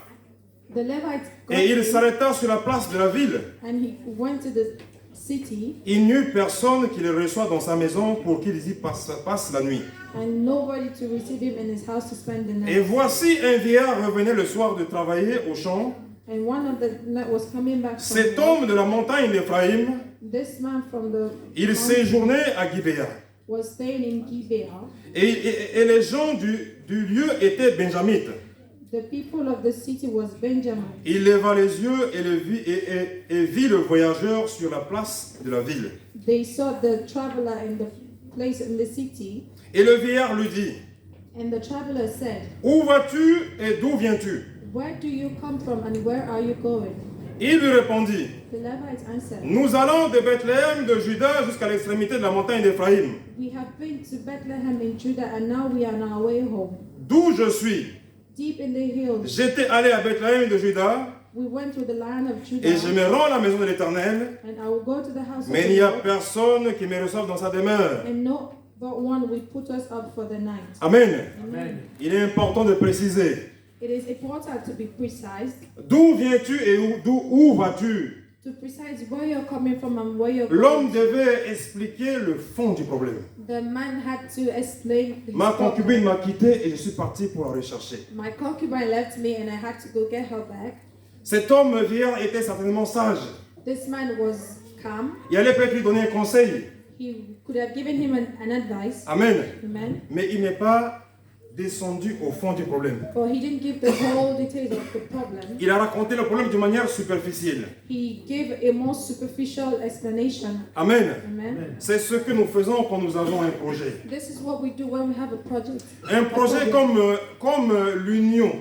The Levite got et il in, s'arrêta sur la place de la ville. and he went to the city, il n'y eut personne qui le reçoive dans sa maison pour qu'il y passe la nuit. and nobody to receive him in his house to spend the Et night. voici un vieillard revenait le soir de travailler au champ. And one of the night was coming back from Cet work. homme de la montagne d'Éphraïm, This man from the il mountain séjournait à Gibéa. was staying in Gibeah. Et les gens du lieu étaient benjamites. The people of the city was Benjamin. Il leva les yeux et vit le voyageur sur la place de la ville. They saw the traveler in the place in the city, Et le vieillard lui dit, and the traveler said, où vas-tu et d'où viens-tu? "Where do you come from and where are you going?" Il lui répondit, The Levite answered, nous allons de Bethléem de Juda jusqu'à l'extrémité de la montagne d'Éphraïm, "We have been to Bethlehem in Judah, and now we are on our way home. d'où je suis. Deep in the hills, J'étais allé à Bethléem de Juda we went to the land of et je Judah, me rends à la maison de l'Éternel, and I will go to the house of mais il the n'y a Lord, personne qui me reçoive dans sa demeure. and no but one will put us up for the night." Amen. Amen. Il est important de préciser. It is important to be precise, D'où viens-tu et où vas-tu? to precise where you're coming from and where you're L'homme going. devait expliquer le fond du problème. The man had to explain his Ma problem. concubine m'a quitté et je suis parti pour la rechercher. My concubine left me and I had to go get her back. Cet homme vieillard était certainement sage. This man was calm. Il allait peut-être lui donner un conseil. He could have given him an advice. Amen. Amen. Mais il n'est pas descendu au fond du problème. But he didn't give the whole details of the problem. Il a raconté le problème d'une manière superficielle. He gave a more superficial explanation. Amen. Amen. C'est ce que nous faisons quand nous avons un projet. This is what we do when we have a project. Un projet comme l'union,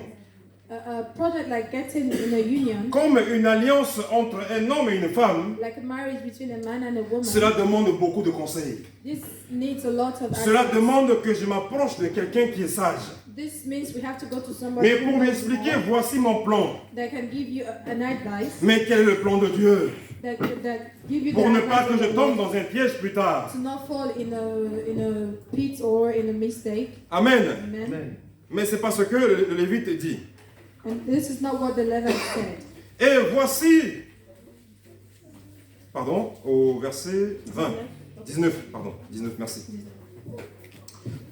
A project like getting in a union, comme une alliance entre un homme et une femme. like a marriage between a man and a woman. Cela demande beaucoup de conseils. This needs a lot of Cela advice. demande que je m'approche de quelqu'un qui est sage. This means we have to go to somebody Mais pour who lui knows expliquer, more, voici mon plan. that can give you an advice, Mais quel est le plan de Dieu? that give you Pour the ne advice pas que of je the tombe Lord, dans un piège plus tard. to not fall in a pit or in a mistake. Amen. Amen. Mais c'est pas ce que le Lévite dit. And this is not what the Levite said. Et voici, pardon, au verset 20, 19, pardon, 19, merci.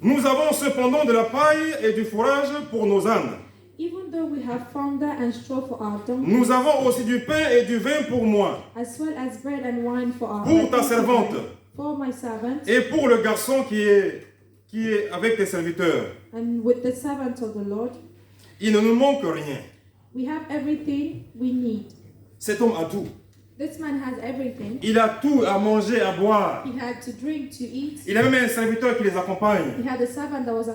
Nous avons cependant de la paille et du fourrage pour nos ânes. Even though we have founder and straw for our donkeys, Nous avons aussi du pain et du vin pour moi, as well as bread and wine for our pour ta servante for my servant, et pour le garçon qui est avec tes serviteurs. and with the servant of the Lord, Il ne nous manque rien. we have everything we need. Cet homme a tout. This man has everything. Il a tout à manger, à boire. He had to drink, to eat. Il a même un serviteur qui les accompagne. He had a servant that was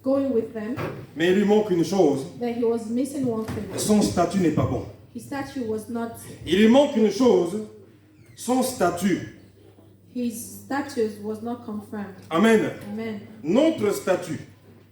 going with them, Mais il lui manque une chose. but he was missing one thing. Son statut n'est pas bon. His statue was not, Il lui manque une chose. Son statut. his status was not confirmed. Amen. Amen. Notre statut.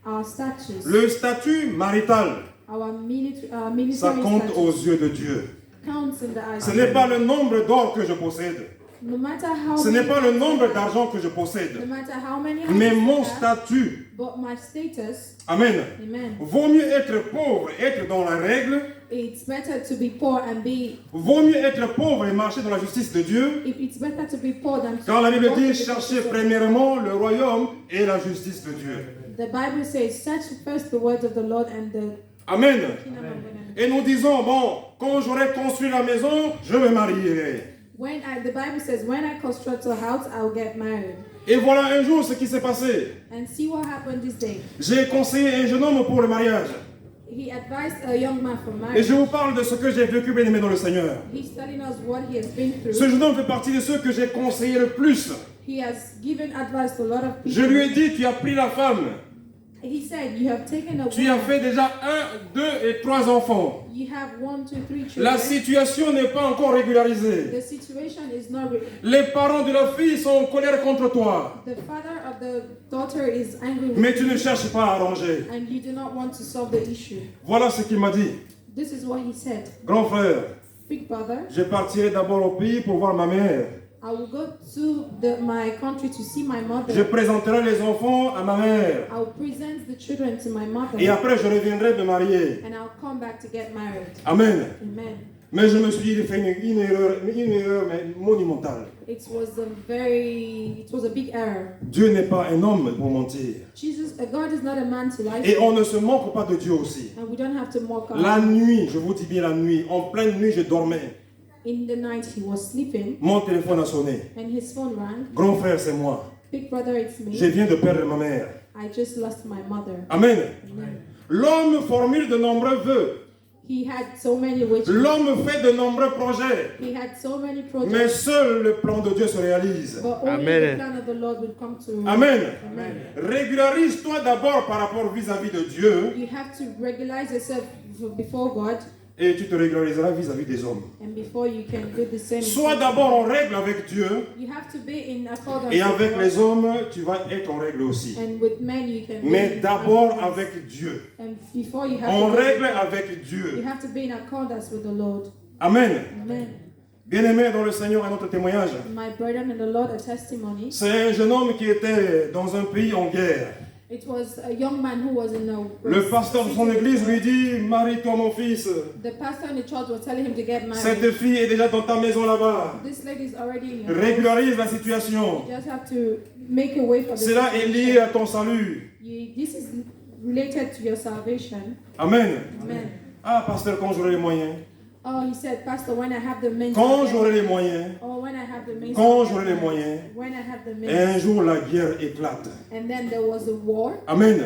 Our status, Le statut marital. our Ça military compte aux status yeux de Dieu. counts in the eyes Ce of n'est God. pas le nombre d'or que je possède. No matter how Ce n'est many pas le houses nombre I have, d'argent que je no possède. matter how many Mais houses mon I have, statut. but my status, Amen. amen. Vaut mieux être pauvre, être dans la règle. It's better to be poor and be, Vaut mieux être pauvre et marcher dans la justice de Dieu. it's better to be poor than to Quand la Bible walk in dit the cherchez justice of- premièrement le royaume et la justice de Dieu. The Bible says, search first the words of the Lord and the Amen. kingdom of God. Et nous disons, bon, quand j'aurai construit la maison, je me marierai. The Bible says, when I construct a house, I'll get married. Et voilà un jour ce qui s'est passé. And see what happened this day. J'ai conseillé un jeune homme pour le mariage. He advised a young man for Et marriage. je vous parle de ce que j'ai vécu, bien aimé, dans le Seigneur. He's telling us what he has been through. Ce jeune homme fait partie de ceux que j'ai conseillé le plus. He has given advice to a lot of Je people. lui ai dit, tu as pris la femme. He said, you have taken a Tu as woman. fait déjà 1, 2 et 3 enfants. You have 1, 2, 3 children. La situation n'est pas encore régularisée. The situation is not. Les parents de la fille sont en colère contre toi. The father of the daughter is angry with Mais tu you, ne cherches pas à arranger. and you do not want to solve the issue. Voilà ce qu'il m'a dit. This is what he said. Grand frère, Big brother, je partirai d'abord au pays pour voir ma mère. I will go to my country to see my mother. Je présenterai les enfants à ma mère. I will present the children to my mother. Et après, je reviendrai me marier. And I'll come back to get married. Amen. Amen. Mais je me suis dit, il fait une erreur mais monumentale. It was a big error. Dieu n'est pas un homme pour mentir. God is not a man to lie. Et on ne se moque pas de Dieu aussi. And we don't have to mock God. La nuit, je vous dis bien la nuit, en pleine nuit, je dormais. In the night he was sleeping Mon téléphone a sonné. and his phone rang. Grand frère, c'est moi. Big brother, it's Je me. viens de perdre ma mère. I just lost my mother. Amen. Amen. L'homme formule de nombreux vœux. He had so many wishes. L'homme fait de nombreux projets. He had so many Mais projects. seul le plan de Dieu se réalise. But only Amen. the plan of the Lord will come to. Amen. Amen. Régularise-toi d'abord par rapport vis-à-vis de Dieu You have to regularize yourself before God, et tu te régulariseras vis-à-vis des hommes. and before you can do the same. Sois d'abord en règle avec Dieu You have to be in accordance et with avec God, les hommes, tu vas être en règle aussi. and with men you can. Mais be in d'abord accordance. avec Dieu. And before you have En to. règle avec You Dieu. have to be in accordance with the Lord. Amen. Amen. Bien-aimés dans le Seigneur, un autre témoignage. My brethren in the Lord, a testimony. C'est un jeune homme qui était dans un pays en guerre. It was a young man who was in a. Le pasteur de son église lui dit, marie-toi mon fils. The pastor in the church was telling him to get married. Cette fille est déjà dans ta maison là-bas. This lady is already in your house. Régularise la situation. You just have to make a way for the Cela est lié à ton salut. This is related to your salvation. Amen. Amen. Ah, pasteur, quand j'aurai les moyens. Oh, he said, Pastor, when I have the means. Quand j'aurai les moyens. Oh, when I have the means. Quand j'aurai les moyens. When I have the means. Et un jour, la guerre éclate. And then there was a war. Amen.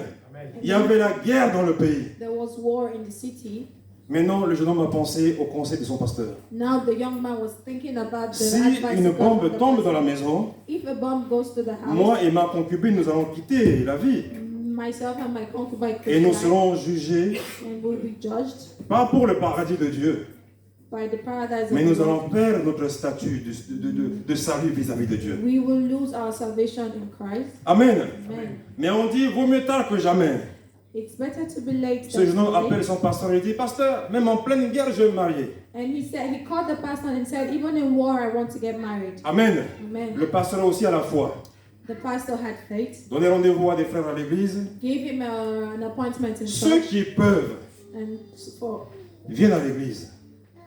Il y avait la guerre dans le pays. There was war in the city. Maintenant, le jeune homme a pensé au conseil de son pasteur. Now the young man was thinking about the Si advice une of God bombe from the tombe dans la pastor. maison, If a bomb goes to the house, moi et ma concubine, nous allons quitter la vie. myself and my concubine could Et nous die, serons jugés, and will be judged pas pour le paradis de Dieu, by the paradise mais of nous the Lord. allons perdre notre statut de salut vis-à-vis de Dieu. We will lose our salvation in Christ. Amen. Amen. Mais on dit, vaut mieux tard que jamais. It's better to be late Ce than jeune homme too late. appelle son pasteur et dit, pasteur, même en pleine guerre, je vais me marier. And he called the pastor and said, even in war, I want to get married. Amen. Amen. Le pasteur aussi à la foi. The pastor had faith, Donnez rendez-vous à des frères à l'église. gave him an appointment in Ceux church, qui peuvent, and for viennent à l'église.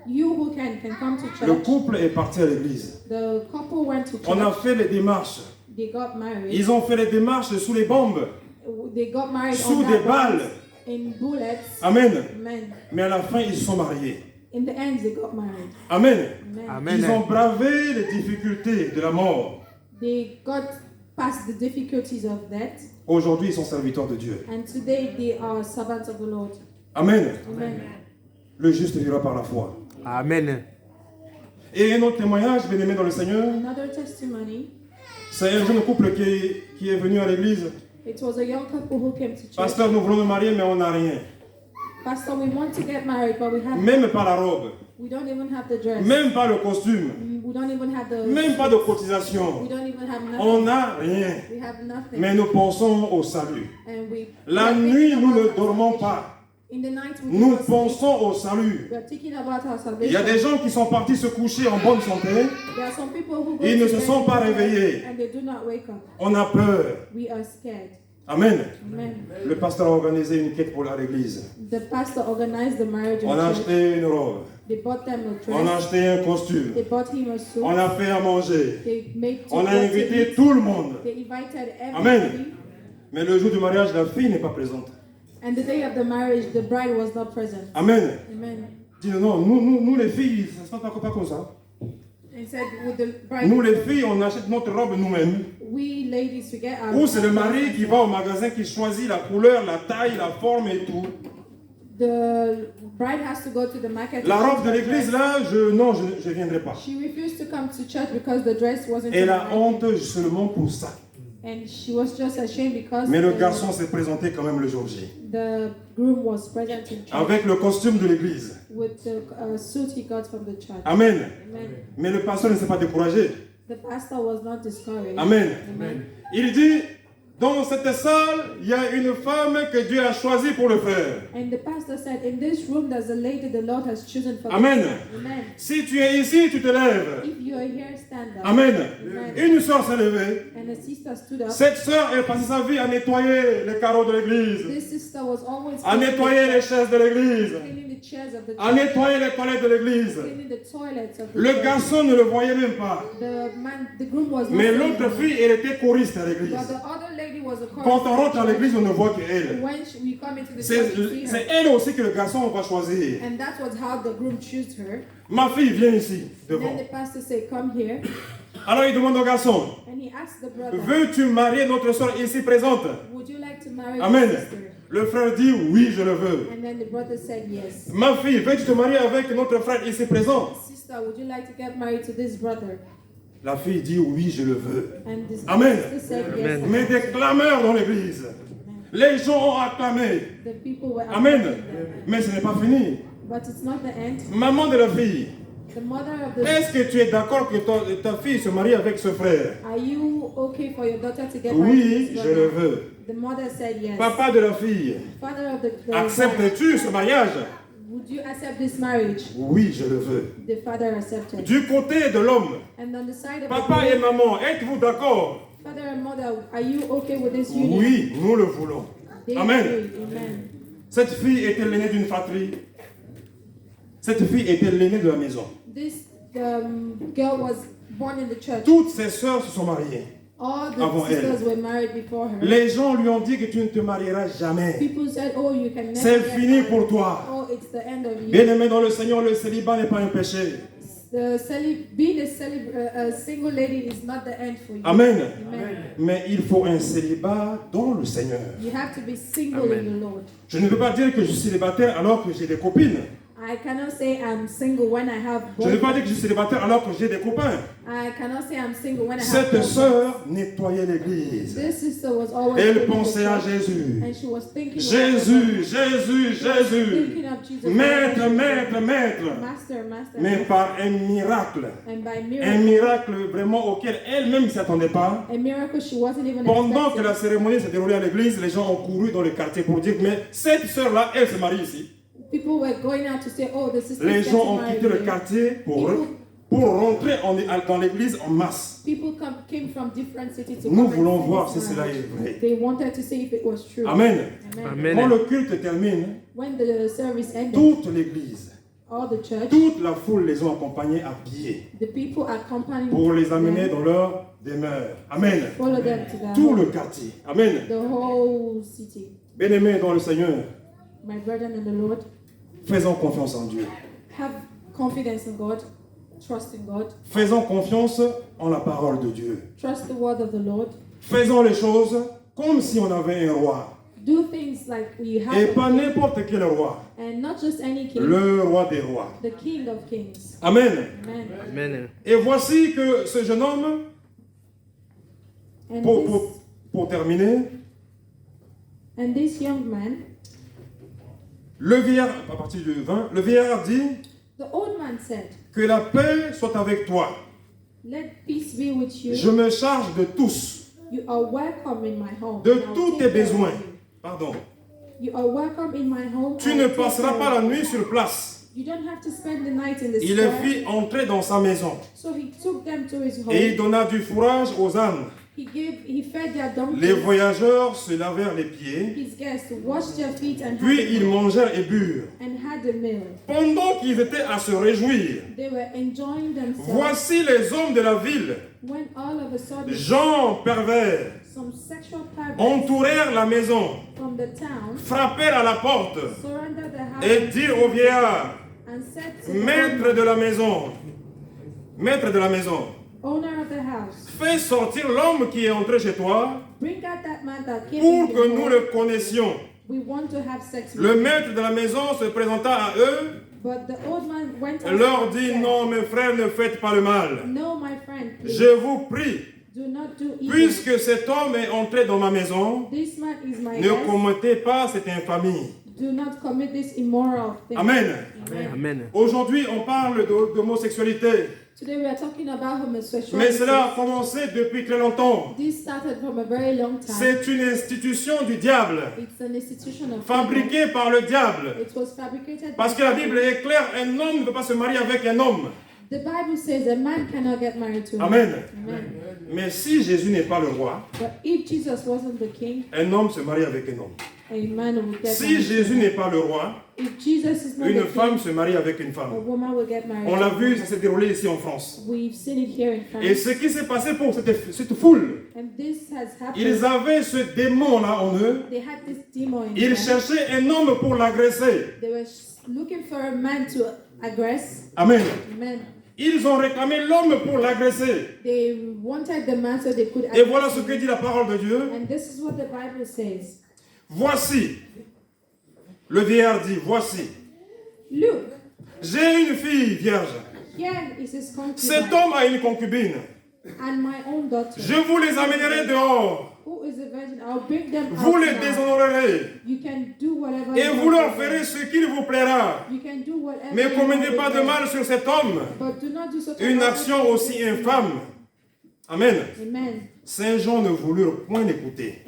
you who can come to Le church. couple est parti à l'église. The couple went to On a church. fait les démarches. They got married. Ils ont fait les démarches sous les bombes, They got married sous on des that balles. grounds, in bullets. Amen. Amen. Mais à la fin, ils se sont mariés. In the end, they got married. Amen. Amen. Ils ont Amen. bravé les difficultés de la mort. They got past the difficulties of death, Aujourd'hui, ils sont serviteurs de Dieu. and today they are servants of the Lord. Amen. Amen. Le juste vivra par la foi. Amen. Et un autre témoignage, bien aimé dans le Seigneur, Another testimony. c'est un jeune couple qui est venu à l'église. It was a young couple who came to church. Pasteur, nous voulons nous marier, mais on n'a rien. Pastor, we want to get married, but Même pas la robe, we don't even have the dress. même pas le costume, We don't even have the. même pas de We cotisation. don't even have nothing. On n'a rien. We have nothing. Mais nous pensons au salut. And we. La we are nuit, thinking nous about ne our dormons salvation. pas. In the night, we Nous do not sleep. pensons au salut. We are thinking about our Il y a salvation. des gens qui sont partis se coucher en bonne santé. There are some people who go Ils ne to se bed sont pas and réveillés. they do not wake up. On a peur. We are scared. Amen. Amen. Le pasteur a organisé une quête pour l'église. The pastor organized the marriage in On a church. acheté une robe. They bought them a On a dress. acheté un costume. They bought him a suit. On a fait à manger. They made On a to invité eat. tout le monde. They invited Amen. everybody. Mais le jour du mariage, la fille n'est pas présente. And the day of the marriage, the bride was not present. Amen. Amen. Dis non, nous les filles, ça ne se passe pas comme ça. And said, with the bride, Nous les filles, on achète notre robe nous-mêmes. we ladies, we get our. Ou c'est le mari qui va au magasin, qui choisit la couleur, la taille, la forme et tout. The bride has to go to the market. La to robe de choose her l'église, dress. là, je viendrai pas. She refused to come to church because the dress wasn't. Elle in a her honte liking. seulement pour ça. And she was just ashamed because Mais le garçon s'est présenté quand même le jour J. the groom was present in church Avec le costume de l'église. with the suit he got from the church. Amen. Amen. Mais le pasteur ne s'est pas découragé. The pastor was not discouraged. Amen. Amen. Il dit, dans cette salle, il y a une femme que Dieu a choisie pour le faire. And the pastor said, in this room there's a lady the Lord has chosen for Amen. this. Amen. Si tu es ici, tu te lèves. If you are here, stand up. Amen. Amen. Une soeur s'est levée. And the sister stood up. Cette soeur, elle passait sa vie à nettoyer les carreaux de l'église, This sister was always à nettoyer les chaises de l'église, cleaning the chairs of the à church, nettoyer les toilettes de l'église. cleaning the toilets of the Le church. garçon ne le voyait même pas. The groom was not Mais seeing l'autre her. fille, elle était choriste à l'église. But the other lady was a Quand on rentre à chorus. l'église, on ne voit qu'elle. When we come into the C'est church, we see c'est her. elle aussi que le garçon va choisir. And that was how the groom chose her. Ma fille, viens ici, And devant. then the pastor said, come here. Alors il demande au garçon, And he asked the brother, veux-tu marier notre soeur ici présente? would you like to marry Amen. your sister? Le frère dit, oui, je le veux. And then the brother said, yes. Ma fille, veux-tu te marier avec notre frère ici présent? Sister, would you like to get married to this brother? La fille dit, oui, je le veux. And this Amen. sister said, yes. Mais des clameurs dans l'église. Les gens ont acclamé. The people were Amen. applauding them. Mais ce n'est pas fini. But it's not the end. Maman de la fille, The mother of the est-ce que tu es d'accord que ta fille se marie avec ce frère? Are you okay for your daughter to get married to Oui, this je le brother? veux. The mother said yes. Papa de la fille, Father of the acceptes-tu ce mariage? would you accept this marriage? Oui, je le veux. The father accepted. Du côté de l'homme, And on the side of papa the et maman, êtes-vous d'accord? father and mother, are you okay with this union? Oui, nous le voulons. They Amen. agreed. Amen. Cette fille était l'aînée d'une fratrie. Cette fille était l'aînée de la maison. This girl was born in the church. Toutes ses sœurs se sont mariées. All Avant the sisters were married before her. Les gens lui ont dit que tu ne te marieras jamais. People said, oh, you can never C'est get fini married. pour toi. Oh, it's the end of you. Bien-aimé dans le Seigneur, le célibat n'est pas un péché. Being a single lady is not the end for you. Amen. Amen. Mais il faut un célibat dans le Seigneur. You have to be single in the Lord. Je ne peux pas dire que je suis célibataire alors que j'ai des copines. I cannot say I'm single when I have Je ne peux pas boyfriend. dire que je suis célibataire alors que j'ai des copains. I cannot say I'm single when I have Cette boyfriend. sœur nettoyait l'église. This sister was always Elle thinking of pensait à church, Jésus. and she was thinking Jésus, Jésus, Jésus. thinking of Jesus. Maître, maître, maître. Master, master. Mais par un miracle. And by Un miracle, miracle vraiment auquel elle-même ne s'attendait pas. a miracle she wasn't even Pendant que expecting. la cérémonie s'est déroulée à l'église, les gens ont couru dans le quartier pour dire, mais cette sœur-là, elle se marie ici. People were going out to say, oh, the sister Les is gens getting ont married quitté le here. quartier pour rentrer dans l'église en masse. People came from different cities to Nous come and voulons see voir this si cela marriage. est vrai. They wanted to see if it was true. Amen. Amen. Quand Amen. le culte termine, When the service ended, toute l'église, all the church, toute la foule les ont accompagnés à pied the people accompanying pour les amener them, dans leur demeure. Amen. follow them to their Tout home, le quartier. Amen. the whole city. Bien-aimés dans le Seigneur, My brethren in the Lord, faisons confiance en Dieu. have confidence in God, trust in God, Faisons confiance en la parole de Dieu. trust the word of the Lord. Faisons les choses comme si on avait un roi. Do things like you have Et a pas king, n'importe quel roi. and not just any king, Le roi des rois. the King of Kings. Amen. Amen. Amen. Et voici que ce jeune homme, And pour terminer, this young man, le vieillard, à partir du 20, le vieillard dit the old man said, que la paix soit avec toi. let peace be with you. Je me charge de tous, You are welcome in my home. de and I'll tous take tes care of besoins. you. Pardon. You are welcome in my home. Tu I'll ne take passeras care pas of la you. nuit sur place. You don't have to spend the night in the Il les square. fit entrer dans sa maison. So he took them to his home. Et il donna du fourrage aux ânes. He fed their donkeys. Les voyageurs se lavèrent les pieds, His guests washed their feet and puis had, ils mangèrent et burent. and had the meal. Pendant qu'ils étaient à se réjouir, They were enjoying themselves voici les hommes de la ville, when all of a sudden gens pervers, some sexual perverts entourèrent la maison, from the town frappèrent à la porte surrendered the house et dirent au vieillard, and said to the maître de la maison, owner of the house, fais sortir l'homme qui est entré chez toi bring out that man that came pour in que your nous home. le connaissions. We want to have sex with Le you. maître de la maison se présenta à eux But the old man went et out leur and dit, said, non mes frères, ne faites pas le mal. No, my friend, please, Je vous prie, do not do evil. puisque cet homme est entré dans ma maison, This man is my ne guest. commettez pas cette infamie. Do not commit this immoral thing. Amen. Amen. Amen. Aujourd'hui, on parle d'homosexualité, Today we are talking about homosexuality. mais cela a commencé depuis très longtemps. This started from a very long time. C'est une institution du diable, It's an institution of fabriquée par le diable. devil. It was fabricated Parce by que la devil. Bible est claire, un homme ne peut pas se marier avec un homme. The Bible says a man cannot get married to a Amen. man. Amen. Mais si Jésus n'est pas le roi, But if Jesus wasn't the king, un homme se marie avec un homme. a man will get Si married. Jésus n'est pas le roi, If Jesus is not une the femme king, se marie avec une a femme. woman will get married. On l'a to a vu, woman. ça s'est déroulé ici en France. We've seen it here in France. Et ce qui s'est passé pour cette foule, And this has happened. ils avaient ce démon-là en eux. They had this demon in Ils them. cherchaient un homme pour l'agresser. They were looking for a man to aggress. Amen. Amen. Ils ont réclamé l'homme pour l'agresser. They wanted the man so they could Et voilà aggress ce que him. dit la parole de Dieu. And this is what the Bible says. Voici. Le vieillard dit, voici. Look, J'ai une fille vierge. here is his Cet concubine homme a une concubine. and my own daughter. Je vous les amènerai dehors. Who is a virgin? I'll bring them Vous out les now. déshonorerez. You can do whatever Et you vous want leur with them. ferez ce qu'il vous plaira. You can do whatever Mais you commettez want pas with de them. mal sur cet homme. But do not do such Une a action aussi infâme. Amen. Amen. Saint Jean ne voulut point l'écouter.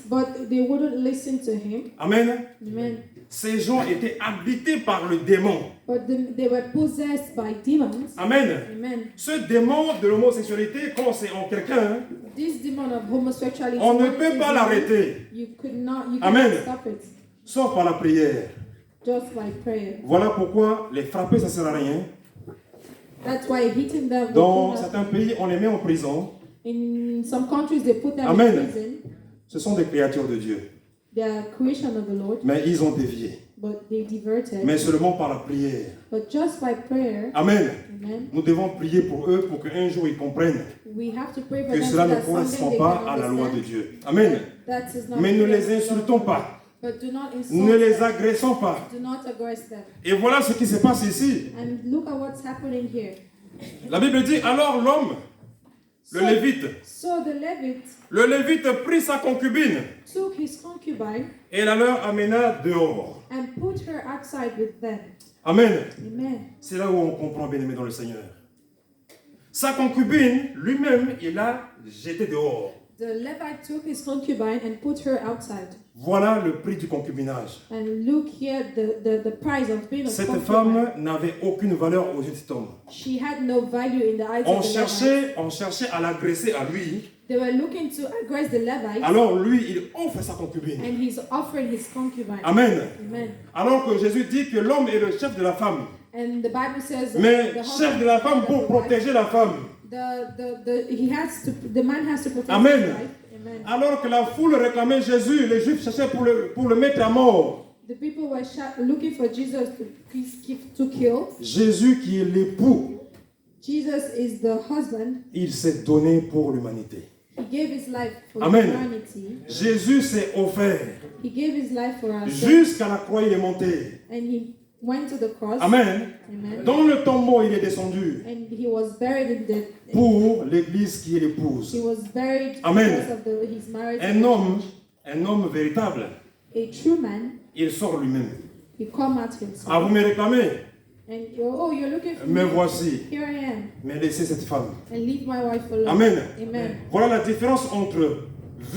But they wouldn't listen to him. Amen. Amen. Saint Jean était habité par le démon. But they were possessed by demons. Amen. Amen. Ce démon de l'homosexualité, quand c'est en quelqu'un, This demon of homosexuality. on ne when it peut is pas in l'arrêter, You cannot Amen. stop it sauf par la prière. just by prayer. Voilà pourquoi les frapper, ça ne sert à rien. That's why hitting them. will Dans put them- certains pays, on les met en prison. In some countries, they put them Amen. in prison. Ce sont des créatures de Dieu. They are creation of the Lord, Mais ils ont dévié. but they diverted. Mais seulement par la prière. But just by prayer, Amen. amen, Nous devons prier pour eux pour qu'un jour ils comprennent we have to pray for que them cela so ne that someday correspond they pas can à la loi de understand Dieu. Amen. that is not Mais ne the les will of the insultons Lord. pas. But do not insult Ne les them. agressons pas. Do not aggress them. Et voilà ce qui se passe ici. And look at what's happening here. La Bible dit, alors l'homme, le Lévite, So the Levite le Lévite prit sa concubine took his concubine et la leur amena dehors. and put her outside with them. Amen. Amen. C'est là où on comprend, bien aimé dans le Seigneur. Sa concubine, lui-même, il l'a jetée dehors. The Levite took his concubine and put her outside. Voilà le prix du concubinage. And look here, the price of being a Cette concubine. femme n'avait aucune valeur aux yeux de cet homme. She had no value in the eyes of the Levite. On cherchait à l'agresser à lui. They were looking to aggress the Levite, Alors lui, il offre sa concubine. and he's offering his concubine. Amen. Amen. Alors que Jésus dit que l'homme est le chef de la femme. And the Bible says Mais the chef husband de la is femme the pour wife. protéger la femme. The man has to protect Amen. his wife. Amen. Alors que la foule réclamait Jésus, les Juifs cherchaient pour le mettre à mort. The people were looking for Jesus to kill. Jésus qui est l'époux, Jesus is the husband. il s'est donné pour l'humanité. He gave his life for Amen. humanity. Jésus s'est offert. He gave his life for us. Jusqu'à la croix, il est monté. And he went to the cross. Amen. Amen. Dans le tombeau, il est descendu And he was buried in the. pour l'église qui est He l'épouse. was buried Amen. because of his marriage. Un homme véritable, A true man. il sort lui-même. He come out himself. Ah, vous me réclamez? And you're looking for Me me. voici. Here I am. Mais laissez cette femme. And leave my wife alone. Amen. Amen. Voilà la différence entre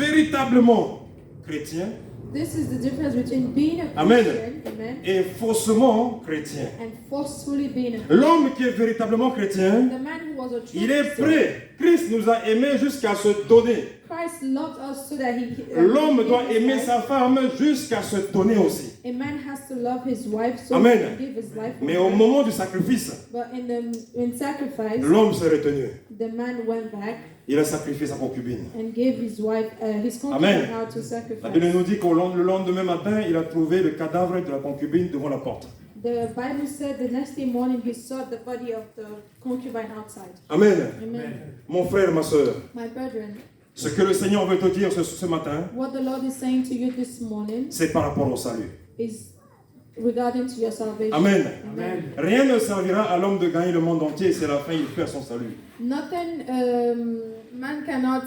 véritablement chrétien This is the difference between being a Amen. Christian, amen, et faussement chrétien. and forcefully being a L'homme qui est véritablement chrétien, The man who was a true il est Christian, prêt. Christ nous a aimés jusqu'à se donner. Christ loved us so that he. L'homme he doit gave his aimer life. sa femme jusqu'à se donner aussi. A man has to love his wife so Amen. he can give his life. for Mais au her. moment du sacrifice, But in sacrifice, l'homme s'est retenu. the man went back Il a sacrifié sa concubine. and gave his wife, his concubine Amen. out to La sacrifice. Bible nous dit que le lendemain matin, il a trouvé le cadavre de la concubine devant la porte. The Bible said the next day morning he saw the body of the concubine outside. Amen. Amen. Mon frère, ma soeur, My brethren, ce que le Seigneur veut te dire ce matin, what the Lord is saying to you this morning c'est par rapport au salut. is regarding to your salvation. Amen. Amen. Rien ne servira à l'homme de gagner le monde entier si à la fin il perd son salut. Nothing, man cannot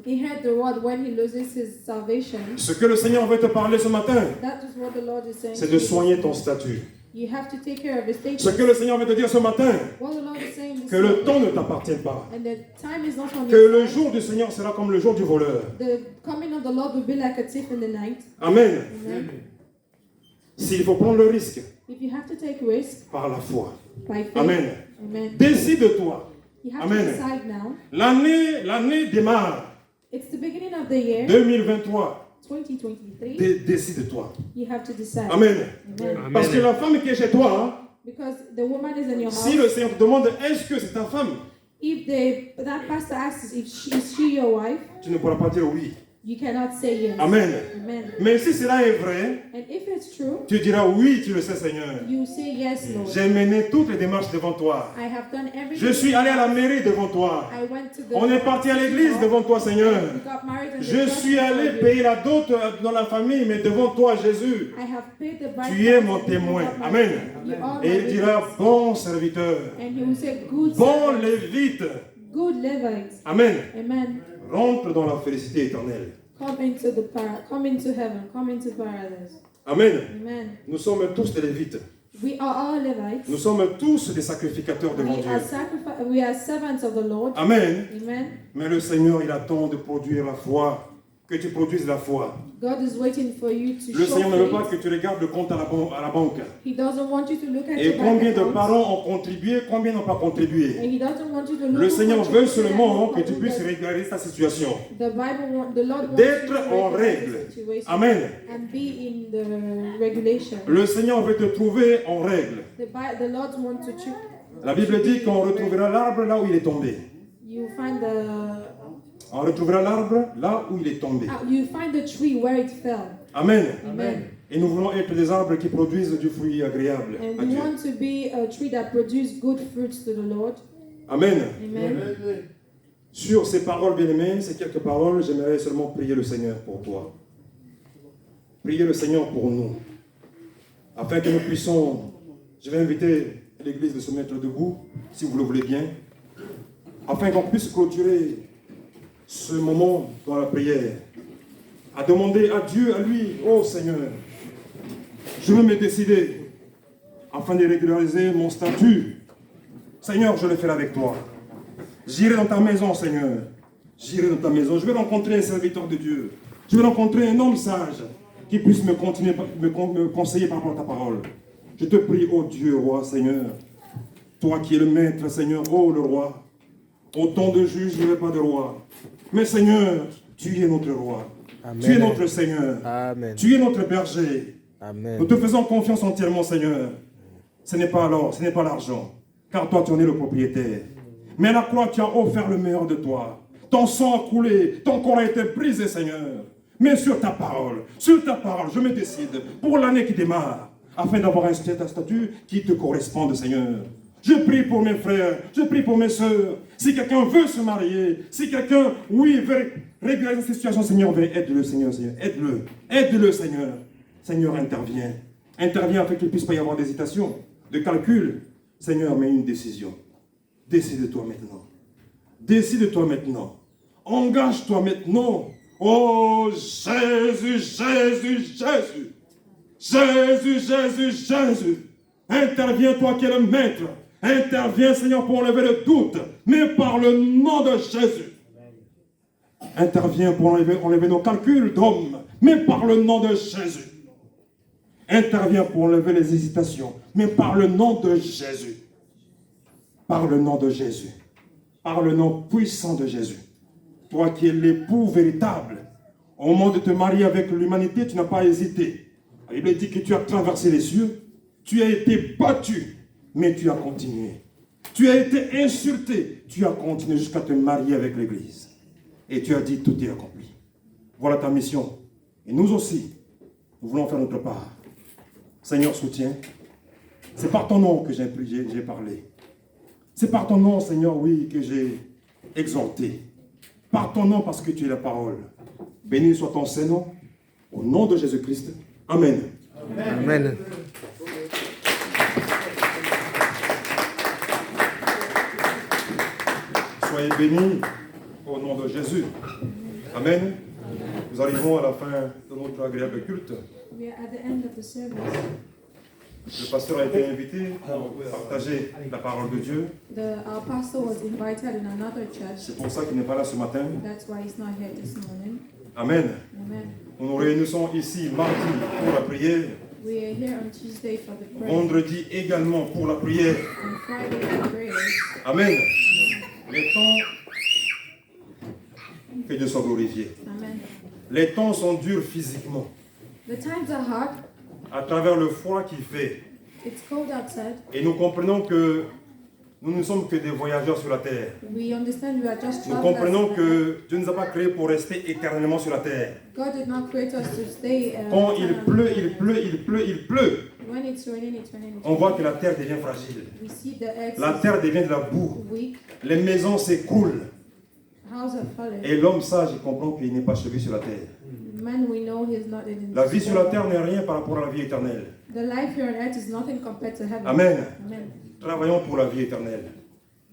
inherit the world when he loses his salvation. Ce que le Seigneur veut te parler ce matin, That is what the Lord is saying. c'est to de you. soigner ton statut. You have to take care of your status. Ce que le Seigneur veut te dire ce matin, What the Lord is saying this que le morning, temps ne t'appartient pas. and the time is not on Que your le side. jour du Seigneur sera comme le jour du voleur. The coming of the Lord will be like a thief in the night. Amen. Amen. S'il faut prendre le risque, If you have to take risk par la foi. by faith, Amen. Amen. Décide-toi. You have Amen. to decide now. L'année démarre. It's the beginning of the year, 2023. 2023, Décide-toi. you have to decide. Amen. Amen. Amen. Parce que la femme qui est chez toi, Because the woman is in your si le house. Seigneur te demande est-ce que c'est ta femme, If that pastor asks if is she your wife, tu ne pourras pas dire oui. you cannot say yes. Amen. Amen. Mais si cela est vrai, And if it's true, tu diras oui, tu le sais Seigneur. you say yes, Lord. J'ai mené toutes les démarches devant toi. I have done everything. Je suis allé à la mairie devant toi. I went to the. On est parti à l'église devant toi Seigneur. We got married in the Je church suis allé before you. payer la dot dans la famille, mais devant toi Jésus. I have paid the bride Tu es price mon and you témoin. got Amen. married. You are Et my il dira witness. bon serviteur, And he will say, good bon servant, lévite. good Levite. Amen. Amen. Rentre dans la félicité éternelle. Come into heaven. Come into paradise. Amen. Amen. Nous sommes tous des lévites. We are all Levites. Nous sommes tous des sacrificateurs devant Dieu. We are servants of the Lord. Amen. Amen. Mais le Seigneur, il attend de produire la foi. Que tu produises la foi. God is waiting for you to Le show Seigneur ne veut pas faith. que tu regardes le compte à la banque. He doesn't want you to look at Et your bank combien de account. parents ont contribué, combien n'ont pas contribué. And he doesn't want you to look Le at Seigneur what veut you seulement did. que tu puisses régler ta situation. The Lord wants D'être you to en regulate règle. the situation Amen. and be in the regulation. Le Seigneur veut te trouver en règle. The Lord wants to choose. La Bible dit qu'on retrouvera l'arbre là où il est tombé. You find On retrouvera l'arbre là où il est tombé. you find the tree where it fell. Amen. Amen. Et nous voulons être des arbres qui produisent du fruit agréable And à we Dieu. want to be a tree that produces good fruits to the Lord. Amen. Amen. Sur ces paroles, bien-aimés, ces quelques paroles, j'aimerais seulement prier le Seigneur pour toi. Prier le Seigneur pour nous. Afin que nous puissions, je vais inviter l'Église de se mettre debout, si vous le voulez bien, afin qu'on puisse clôturer ce moment dans la prière, à demander à Dieu, à lui, oh Seigneur, je veux me décider afin de régulariser mon statut. Seigneur, je le ferai avec toi. J'irai dans ta maison, Seigneur. J'irai dans ta maison. Je vais rencontrer un serviteur de Dieu. Je vais rencontrer un homme sage qui puisse me conseiller par rapport à ta parole. Je te prie, oh Dieu, roi, Seigneur. Toi qui es le maître, Seigneur, oh le roi. Autant de juges, il n'y avait pas de roi. Mais Seigneur, tu es notre roi. Amen. Tu es notre Seigneur. Amen. Tu es notre berger. Amen. Nous te faisons confiance entièrement, Seigneur. Ce n'est pas l'or, ce n'est pas l'argent. Car toi, tu en es le propriétaire. Mais à la croix, tu as offert le meilleur de toi. Ton sang a coulé, ton corps a été brisé, Seigneur. Mais sur ta parole, je me décide pour l'année qui démarre, afin d'avoir un statut qui te corresponde, Seigneur. Je prie pour mes frères, je prie pour mes soeurs. Si quelqu'un veut se marier, si quelqu'un, oui, veut régler cette situation, Seigneur, aide-le, Seigneur, aide-le. Aide-le, Seigneur. Seigneur, interviens. Interviens afin qu'il ne puisse pas y avoir d'hésitation, de calcul. Seigneur, mets une décision. Décide-toi maintenant. Décide-toi maintenant. Engage-toi maintenant. Oh Jésus, Jésus, Jésus. Jésus, Jésus, Jésus. Interviens, toi qui es le maître. Interviens, Seigneur, pour enlever le doute. Mais par le nom de Jésus. Interviens pour enlever nos calculs d'hommes. Mais par le nom de Jésus. Interviens pour enlever les hésitations. Mais par le nom de Jésus. Par le nom de Jésus. Par le nom puissant de Jésus. Toi qui es l'époux véritable. Au moment de te marier avec l'humanité, tu n'as pas hésité. La Bible dit que tu as traversé les cieux. Tu as été battu, mais tu as continué. Tu as été insulté, tu as continué jusqu'à te marier avec l'Église. Et tu as dit, tout est accompli. Voilà ta mission. Et nous aussi, nous voulons faire notre part. Seigneur, soutiens. C'est par ton nom que j'ai parlé. C'est par ton nom, Seigneur, oui, que j'ai exhorté. Par ton nom, parce que tu es la parole. Béni soit ton Saint-Nom. Au nom de Jésus-Christ. Amen. Amen. Amen. Soyez bénis au nom de Jésus. Amen. Nous arrivons à la fin de notre agréable culte. We are at the end of the service. Le pasteur a été invité pour partager la parole de Dieu. Our pastor was invited in another church. C'est pour ça qu'il n'est pas là ce matin. That's why he's not here this morning. Amen. Amen. Nous nous réunissons ici mardi pour la prière. We are here on Tuesday for the prayer. Vendredi également pour la prière. On Friday for prayers. Amen. Les temps que Dieu soit glorifié. Amen. Les temps sont durs physiquement. The times are hard. À travers le froid qu'il fait. It's cold outside. Et nous comprenons que nous ne sommes que des voyageurs sur la terre. We understand we are just Nous travelers. comprenons que Dieu ne nous a pas créés pour rester éternellement sur la terre. God did not create us to stay. Quand il pleut, il pleut, il pleut, il pleut. When it's raining, it's raining. It's On voit que la terre devient fragile. We see the eggs La terre devient de la boue. weak. Les maisons s'écroulent. Houses are falling. Et l'homme sage, il comprend qu'il n'est pas chevelu sur la terre. Man, we know he's not in. La vie sur la terre n'est rien par rapport à la vie éternelle. The life here on earth is nothing compared to heaven. Amen. Amen. Travaillons pour la vie éternelle.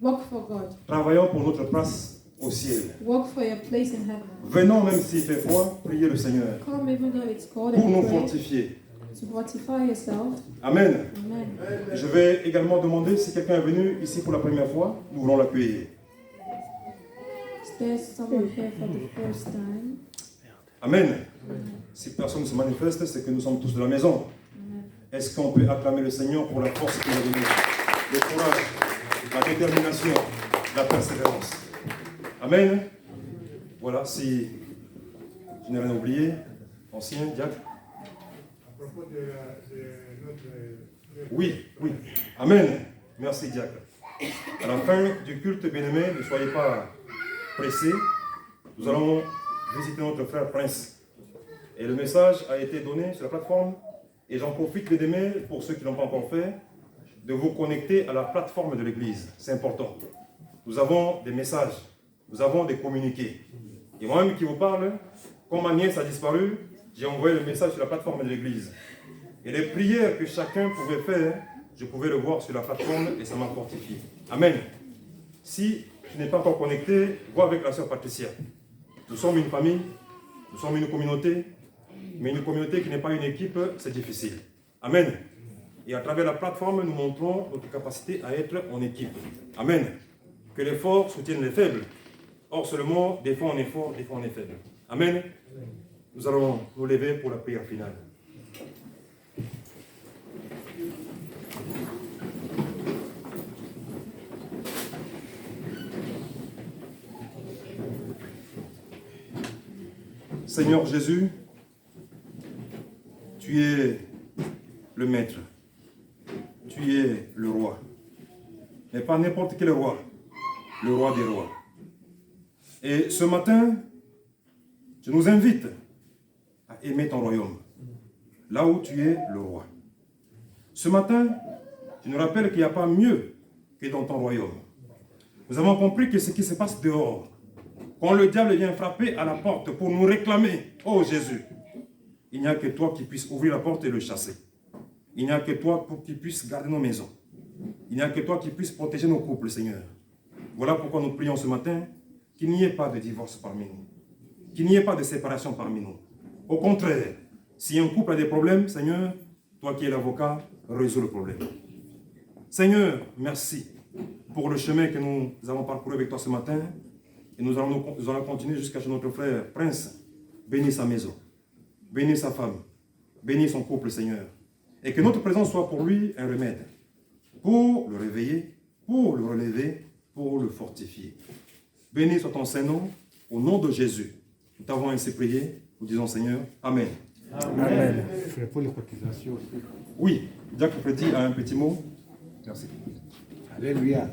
Work for God. Travaillons pour notre place au ciel. Work for your place in heaven. Venons, même s'il fait froid, prier le Seigneur Come even though it's cold pour nous and pray fortifier. to fortify yourself. Amen. Amen. Je vais également demander si quelqu'un est venu ici pour la première fois, nous voulons l'accueillir. Is there someone here for the first time? Amen. Si personne ne se manifeste, c'est que nous sommes tous de la maison. Amen. Est-ce qu'on peut acclamer le Seigneur pour la force qu'il a donnée, le courage, la détermination, la persévérance? Amen. Voilà, si je n'ai rien oublié, ancien diacre. À propos de notre... Oui, oui. Amen. Merci, diacre. À la fin du culte, bien-aimé, ne soyez pas pressés. Nous allons visiter notre frère Prince. Et le message a été donné sur la plateforme. Et j'en profite, bien-aimé, pour ceux qui ne l'ont pas encore fait, de vous connecter à la plateforme de l'Église. C'est important. Nous avons des messages, nous avons des communiqués. Et moi-même qui vous parle, quand ma nièce a disparu, j'ai envoyé le message sur la plateforme de l'Église. Et les prières que chacun pouvait faire, je pouvais le voir sur la plateforme et ça m'a fortifié. Amen. Si tu n'es pas encore connecté, vois avec la sœur Patricia. Nous sommes une famille, nous sommes une communauté, mais une communauté qui n'est pas une équipe, c'est difficile. Amen. Et à travers la plateforme, nous montrons notre capacité à être en équipe. Amen. Que les forts soutiennent les faibles. Or seulement, des fois on est fort, des fois on est faible. Amen. Nous allons nous lever pour la prière finale. Seigneur Jésus, tu es le maître, tu es le roi, mais pas n'importe quel roi, le roi des rois. Et ce matin, tu nous invites à aimer ton royaume, là où tu es le roi. Ce matin, tu nous rappelles qu'il n'y a pas mieux que dans ton royaume. Nous avons compris que ce qui se passe dehors, quand le diable vient frapper à la porte pour nous réclamer, oh Jésus, il n'y a que toi qui puisses ouvrir la porte et le chasser. Il n'y a que toi pour qui puisse garder nos maisons. Il n'y a que toi qui puisse protéger nos couples, Seigneur. Voilà pourquoi nous prions ce matin qu'il n'y ait pas de divorce parmi nous, qu'il n'y ait pas de séparation parmi nous. Au contraire, si un couple a des problèmes, Seigneur, toi qui es l'avocat, résous le problème. Seigneur, merci pour le chemin que nous avons parcouru avec toi ce matin. Et nous allons continuer jusqu'à chez notre frère Prince. Bénis sa maison, bénis sa femme, bénis son couple, Seigneur. Et que notre présence soit pour lui un remède, pour le réveiller, pour le relever, pour le fortifier. Bénis soit ton Saint-Nom, au nom de Jésus. Nous t'avons ainsi prié, nous disons Seigneur, Amen. Amen. Pour les cotisations aussi. Oui, Jacques Freddy a un petit mot. Merci. Alléluia.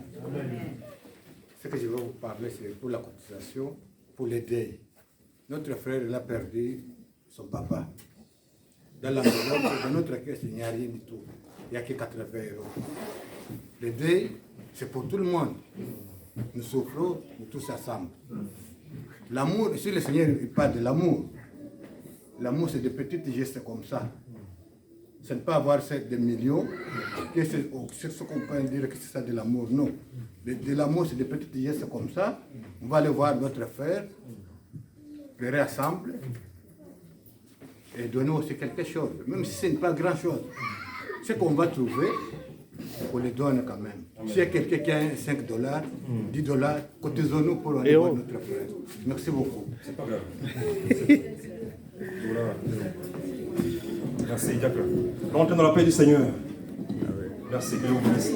Ce que je vais vous parler, c'est pour la cotisation, pour les deuils. Notre frère, il a perdu son papa. Dans la maison, dans notre caisse, il n'y a rien du tout. Il n'y a que 80 euros. Les deuils, c'est pour tout le monde. Nous souffrons, nous tous ensemble. L'amour, si le Seigneur il parle de l'amour, l'amour c'est des petits gestes comme ça. C'est ne pas avoir des millions, c'est ce qu'on peut dire que c'est ça de l'amour, non. De l'amour, c'est des petits gestes comme ça. On va aller voir notre frère, pleurer ensemble et donner aussi quelque chose, même si ce n'est pas grand chose. Ce qu'on va trouver, on les donne quand même. S'il y a quelqu'un qui a 5 $, 10 $, cotisons-nous pour aller voir notre frère. Merci beaucoup. C'est pas grave. Voilà. Merci, Jacques. Rentrez dans la paix du Seigneur. Merci, que Dieu vous bénisse.